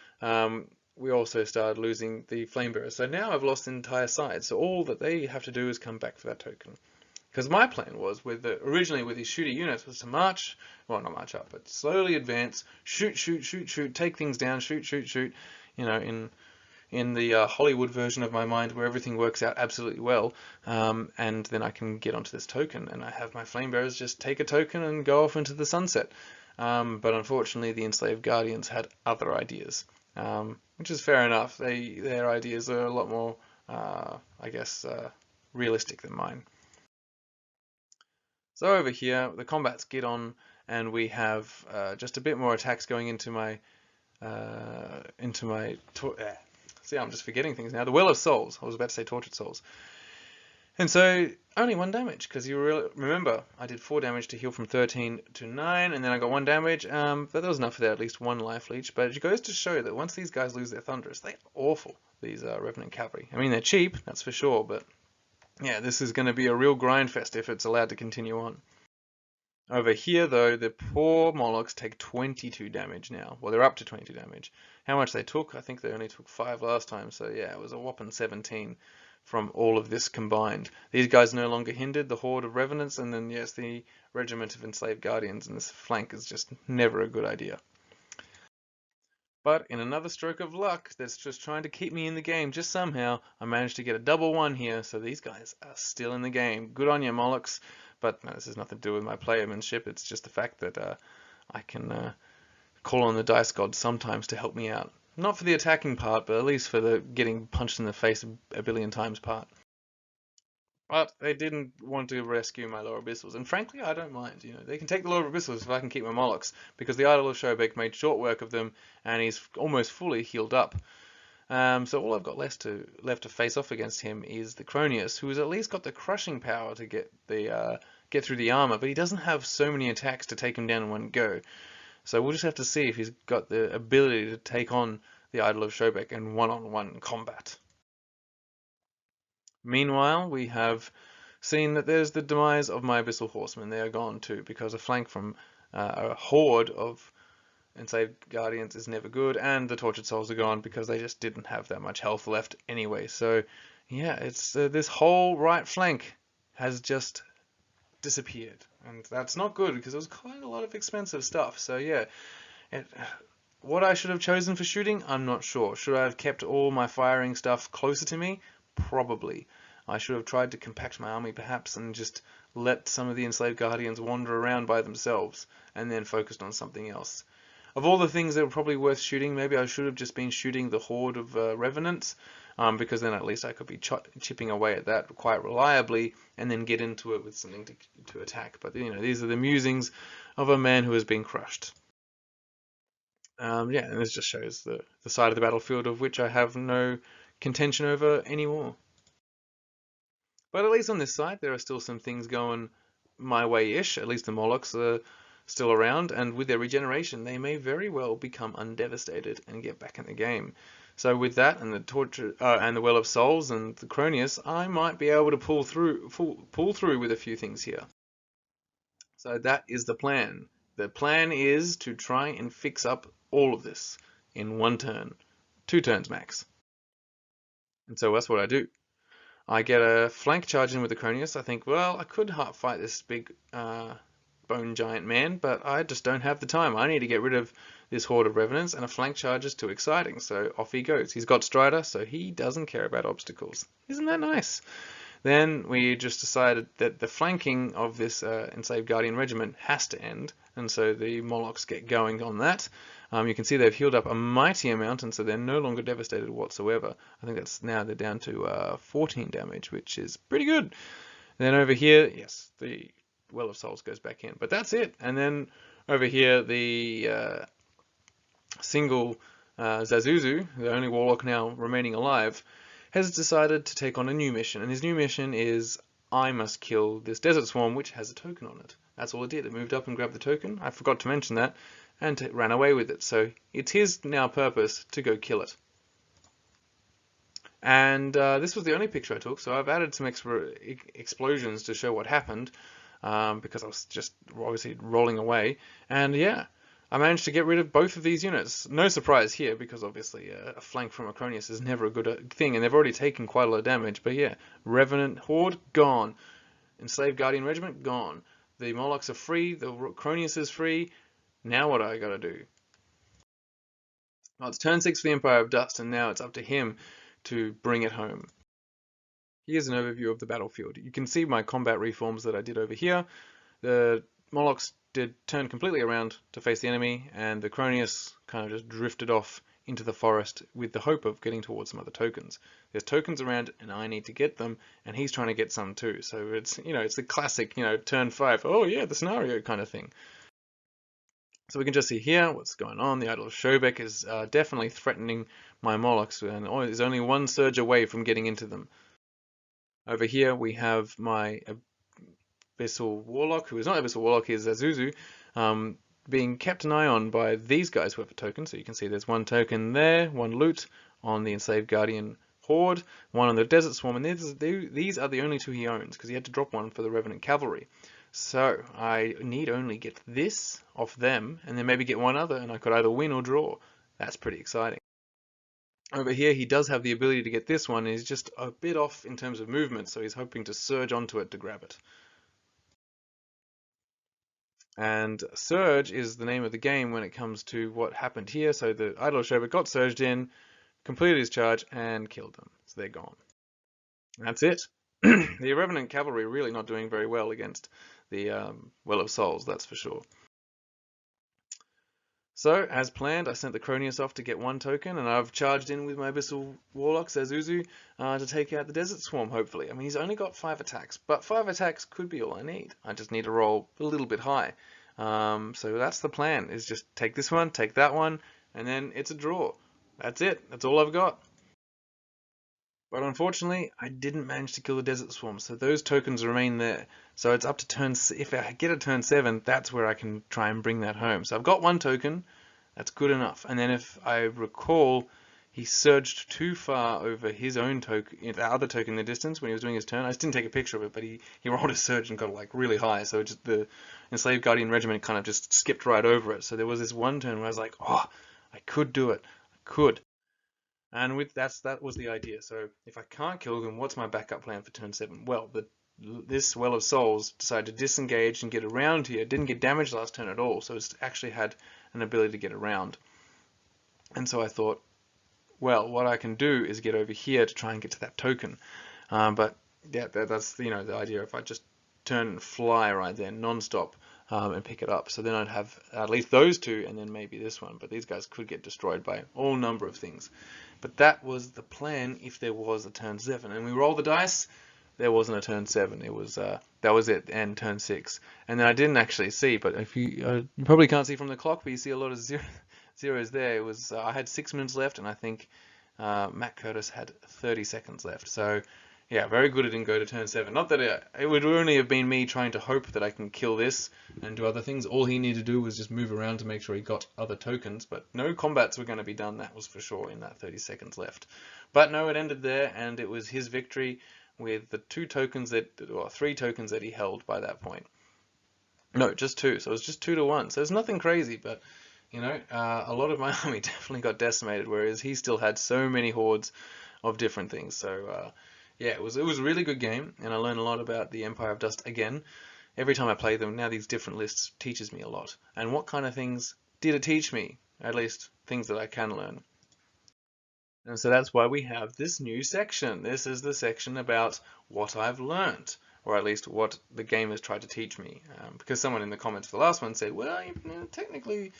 we also started losing the Flamebearers. So now I've lost the entire side. So all that they have to do is come back for that token. Because my plan was, originally with these shooter units, was to march, well, not march up, but slowly advance, shoot, shoot, shoot, shoot, take things down, shoot, shoot, shoot, you know, in the Hollywood version of my mind where everything works out absolutely well, and then I can get onto this token, and I have my Flamebearers just take a token and go off into the sunset. But unfortunately, the Enslaved Guardians had other ideas, which is fair enough. Their ideas are a lot more, I guess, realistic than mine. So over here, the combats get on, and we have just a bit more attacks going into my see, I'm just forgetting things now. The Well of Souls. I was about to say Tortured Souls. And so only 1 damage, because you remember I did 4 damage to heal from 13 to 9, and then I got 1 damage. But that was enough for that, at least 1 life leech. But it goes to show that once these guys lose their Thunderous, they're awful. These Revenant Cavalry. I mean, they're cheap, that's for sure. But yeah, this is going to be a real grind fest if it's allowed to continue on. Over here, though, the poor Molochs take 22 damage now. Well, they're up to 22 damage. How much they took? I think they only took 5 last time, so yeah, it was a whopping 17 from all of this combined. These guys no longer hindered the horde of Revenants, and then, yes, the regiment of Enslaved Guardians, and this flank is just never a good idea. But in another stroke of luck that's just trying to keep me in the game just somehow, I managed to get a double 1 here, so these guys are still in the game. Good on you, Molochs. But no, this has nothing to do with my playermanship. It's just the fact that I can call on the dice gods sometimes to help me out. Not for the attacking part, but at least for the getting punched in the face a billion times part. But they didn't want to rescue my Lower Abyssals, and frankly, I don't mind. You know, they can take the Lower Abyssals if I can keep my Molochs, because the Idol of Shobek made short work of them, and he's almost fully healed up. So all I've got left to face off against him is the Cronius, who has at least got the crushing power to get through the armor, but he doesn't have so many attacks to take him down in one go. So we'll just have to see if he's got the ability to take on the Idol of Shobek in one-on-one combat. Meanwhile, we have seen that there's the demise of my Abyssal Horsemen. They are gone too, because a flank from a horde of Enslaved Guardians is never good, and the Tortured Souls are gone because they just didn't have that much health left anyway. So yeah, it's this whole right flank has just disappeared, and that's not good because it was quite a lot of expensive stuff. So yeah, what I should have chosen for shooting, I'm not sure. Should I have kept all my firing stuff closer to me? Probably. I should have tried to compact my army perhaps and just let some of the Enslaved Guardians wander around by themselves and then focused on something else. Of all the things that were probably worth shooting, maybe I should have just been shooting the horde of Revenants, because then at least I could be chipping away at that quite reliably and then get into it with something to attack. But you know, these are the musings of a man who has been crushed. Yeah, and this just shows the side of the battlefield of which I have no contention over anymore. But at least on this side, there are still some things going my way-ish. At least the Molochs are still around, and with their regeneration, they may very well become undevastated and get back in the game. So with that, and the torture, and the Well of Souls, and the Cronius, I might be able to pull through with a few things here. So that is the plan. The plan is to try and fix up all of this in 1 turn, 2 turns max. And so that's what I do. I get a flank charge in with the Cronius. I think, well, I could heart fight this big bone giant man, but I just don't have the time. I need to get rid of this horde of Revenants, and a flank charge is too exciting, so off he goes. He's got Strider, so he doesn't care about obstacles. Isn't that nice? Then we just decided that the flanking of this Enslaved Guardian regiment has to end, and so the Molochs get going on that. You can see they've healed up a mighty amount, and so they're no longer devastated whatsoever. I think that's now they're down to 14 damage, which is pretty good. Then over here, yes, the Well of Souls goes back in, but that's it. And then over here, the single Zazuzu, the only warlock now remaining alive, has decided to take on a new mission, and his new mission is I must kill this desert swarm which has a token on it. That's all it did. It moved up and grabbed the token. I forgot to mention that, and ran away with it. So it's his now purpose to go kill it. And this was the only picture I took, so I've added some extra explosions to show what happened, because I was just obviously rolling away. And yeah, I managed to get rid of both of these units. No surprise here, because obviously a flank from Acronius is never a good thing, and they've already taken quite a lot of damage. But yeah, Revenant Horde, gone. Enslaved Guardian Regiment, gone. The Molochs are free, the Acronius is free. Now what do I gotta do? Well, it's turn 6 for the Empire of Dust, and now it's up to him to bring it home. Here's an overview of the battlefield. You can see my combat reforms that I did over here. The Molochs did turn completely around to face the enemy, and the Cronius kind of just drifted off into the forest with the hope of getting towards some other tokens. There's tokens around, and I need to get them, and he's trying to get some too. So it's, it's the classic, turn 5, oh yeah, the scenario kind of thing. So we can just see here what's going on. The Idol of Shobek is definitely threatening my Molochs, and is only one surge away from getting into them. Over here we have my Abyssal Warlock, who is not Abyssal Warlock, he is Azuzu, being kept an eye on by these guys who have a token. So you can see there's one token there, one loot on the Enslaved Guardian Horde, one on the Desert Swarm, and these are the only two he owns, because he had to drop one for the Revenant Cavalry. So I need only get this off them, and then maybe get one other, and I could either win or draw. That's pretty exciting. Over here, he does have the ability to get this one, and he's just a bit off in terms of movement, so he's hoping to surge onto it to grab it. And Surge is the name of the game when it comes to what happened here. So the Idol of Shobek got surged in, completed his charge, and killed them. So they're gone. That's it. The Revenant Cavalry really not doing very well against the Well of Souls, that's for sure. So, as planned, I sent the Cronius off to get one token, and I've charged in with my Abyssal Warlocks, Azuzu, to take out the Desert Swarm, hopefully. I mean, he's only got 5 attacks, but 5 attacks could be all I need. I just need to roll a little bit high. So that's the plan, is just take this one, take that one, and then it's a draw. That's it. That's all I've got. But unfortunately, I didn't manage to kill the Desert Swarm, so those tokens remain there. So it's up to turn, if I get a turn 7, that's where I can try and bring that home. So I've got one token, that's good enough. And then if I recall, he surged too far over his own token, the other token in the distance when he was doing his turn. I just didn't take a picture of it, but he rolled a surge and got like really high. So just the Enslaved Guardian Regiment kind of just skipped right over it. So there was this one turn where I was like, oh, I could do it. I could. And that was the idea. So if I can't kill them, what's my backup plan for turn 7? Well, this Well of Souls decided to disengage and get around here. It didn't get damaged last turn at all, so it's actually had an ability to get around. And so I thought, well, what I can do is get over here to try and get to that token. But yeah, that's the idea. If I just turn and fly right there, non-stop, and pick it up. So then I'd have at least those two, and then maybe this one. But these guys could get destroyed by all number of things. But that was the plan if there was a turn 7. And we roll the dice, there wasn't a turn 7. It was that was it, and turn 6. And then I didn't actually see, but if you probably can't see from the clock, but you see a lot of zeros there. It was I had 6 minutes left, and I think Matt Curtis had 30 seconds left. So yeah, very good it didn't go to turn 7. Not that it would only have been me trying to hope that I can kill this and do other things. All he needed to do was just move around to make sure he got other tokens, but no combats were going to be done, that was for sure, in that 30 seconds left. But no, it ended there, and it was his victory with the 3 tokens that he held by that point. No, just 2, so it was just 2-1. So it's nothing crazy, but a lot of my army definitely got decimated, whereas he still had so many hordes of different things. So yeah, it was a really good game, and I learned a lot about the Empire of Dust again. Every time I play them, now these different lists teaches me a lot. And what kind of things did it teach me? At least things that I can learn. And so that's why we have this new section. This is the section about what I've learned, or at least what the game has tried to teach me. Because someone in the comments for the last one said, well, technically,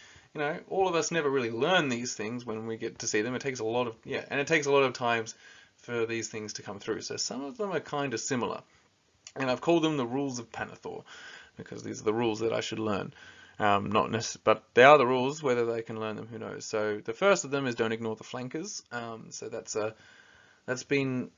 all of us never really learn these things when we get to see them. It takes a lot of, and it takes a lot of times for these things to come through. So some of them are kind of similar. And I've called them the rules of Panathor, because these are the rules that I should learn. Not necessarily, but they are the rules. Whether they can learn them, who knows. So the first of them is don't ignore the flankers. So that's been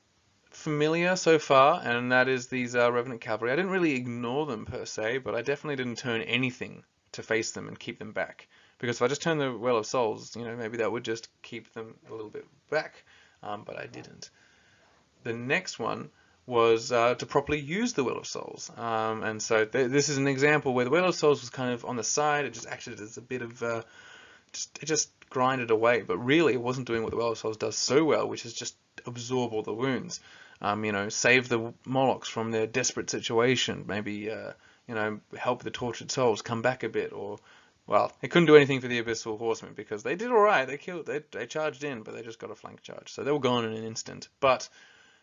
familiar so far, and that is these Revenant Cavalry. I didn't really ignore them per se, but I definitely didn't turn anything to face them and keep them back. Because if I just turn the Well of Souls, maybe that would just keep them a little bit back, but I didn't. the next one was to properly use the Will of Souls. And so this is an example where the Will of Souls was kind of on the side. It just acted as a bit of it just grinded away. But really, it wasn't doing what the Well of Souls does so well, which is just absorb all the wounds. Save the Molochs from their desperate situation. Maybe help the tortured souls come back a bit, or well, it couldn't do anything for the Abyssal Horsemen because they did all right. They charged in, but they just got a flank charge, so they were gone in an instant. But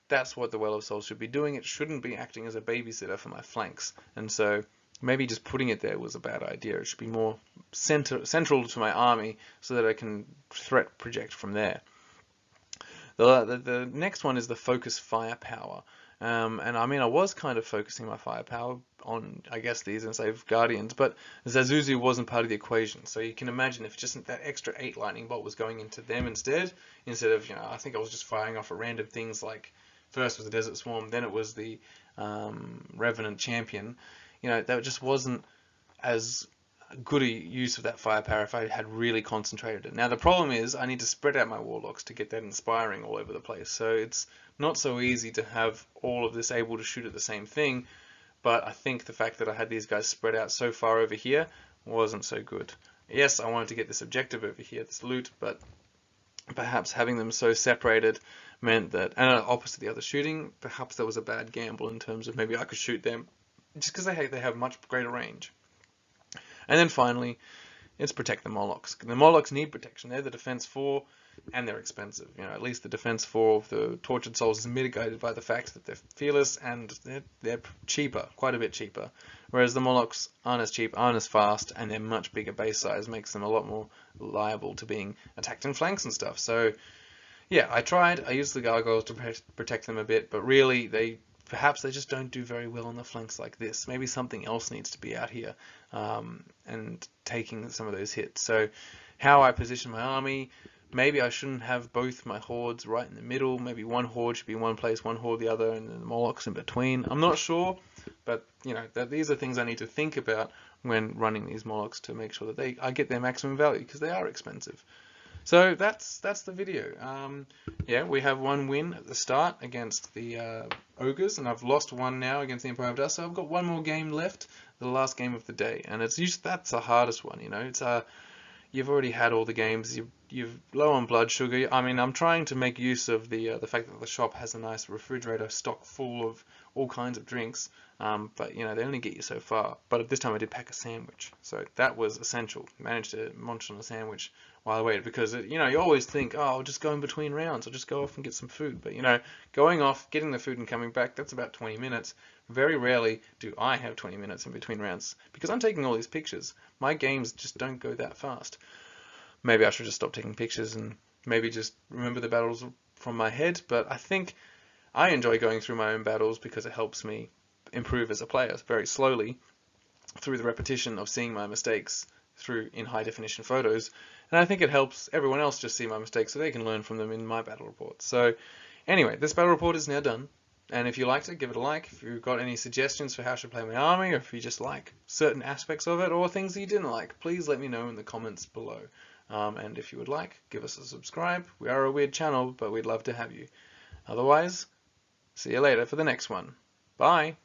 that's what the Well of Souls should be doing. It shouldn't be acting as a babysitter for my flanks, and so maybe just putting it there was a bad idea. It should be more central to my army so that I can threat project from there. The next one is the focus firepower. And I mean, I was kind of focusing my firepower on, I guess, these Enslaved Guardians, but Zazuzu wasn't part of the equation. So you can imagine if just that extra 8 lightning bolt was going into them instead of, I think I was just firing off at random things like, first was the Desert Swarm, then it was the Revenant Champion. That just wasn't as good a use of that firepower if I had really concentrated it. Now the problem is I need to spread out my warlocks to get that inspiring all over the place. So it's not so easy to have all of this able to shoot at the same thing, but I think the fact that I had these guys spread out so far over here wasn't so good. Yes, I wanted to get this objective over here, this loot, but perhaps having them so separated meant that, and opposite the other shooting, perhaps that was a bad gamble in terms of maybe I could shoot them just because they have much greater range. And then finally, it's protect the Molochs. The Molochs need protection. They're the defense 4, and they're expensive. At least the defense 4 of the Tortured Souls is mitigated by the fact that they're fearless and they're cheaper, quite a bit cheaper. Whereas the Molochs aren't as cheap, aren't as fast, and they're much bigger base size, makes them a lot more liable to being attacked in flanks and stuff. So, yeah, I tried. I used the Gargoyles to protect them a bit, but really perhaps they just don't do very well on the flanks like this. Maybe something else needs to be out here and taking some of those hits. So how I position my army, maybe I shouldn't have both my hordes right in the middle. Maybe one horde should be in one place, one horde the other, and then the Molochs in between. I'm not sure, but these are things I need to think about when running these Molochs to make sure that I get their maximum value, because they are expensive. So that's the video. Yeah, we have one win at the start against the Ogres, and I've lost one now against the Empire of Dust. So I've got one more game left, the last game of the day, and that's the hardest one. It's you've already had all the games. You're low on blood sugar. I mean, I'm trying to make use of the fact that the shop has a nice refrigerator stock full of all kinds of drinks. But they only get you so far. But at this time I did pack a sandwich, so that was essential. Managed to munch on a sandwich while I waited, because you always think, oh, I'll just go in between rounds, I'll just go off and get some food. But going off, getting the food and coming back, that's about 20 minutes. Very rarely do I have 20 minutes in between rounds, because I'm taking all these pictures. My games just don't go that fast. Maybe I should just stop taking pictures and maybe just remember the battles from my head. But I think I enjoy going through my own battles because it helps me improve as a player very slowly through the repetition of seeing my mistakes in high definition photos, and I think it helps everyone else just see my mistakes so they can learn from them in my battle report. So anyway, this battle report is now done, and if you liked it, give it a like. If you've got any suggestions for how I should play my army, or if you just like certain aspects of it or things that you didn't like, please let me know in the comments below. And if you would like, give us a subscribe. We are a weird channel, but we'd love to have you. Otherwise, see you later for the next one. Bye!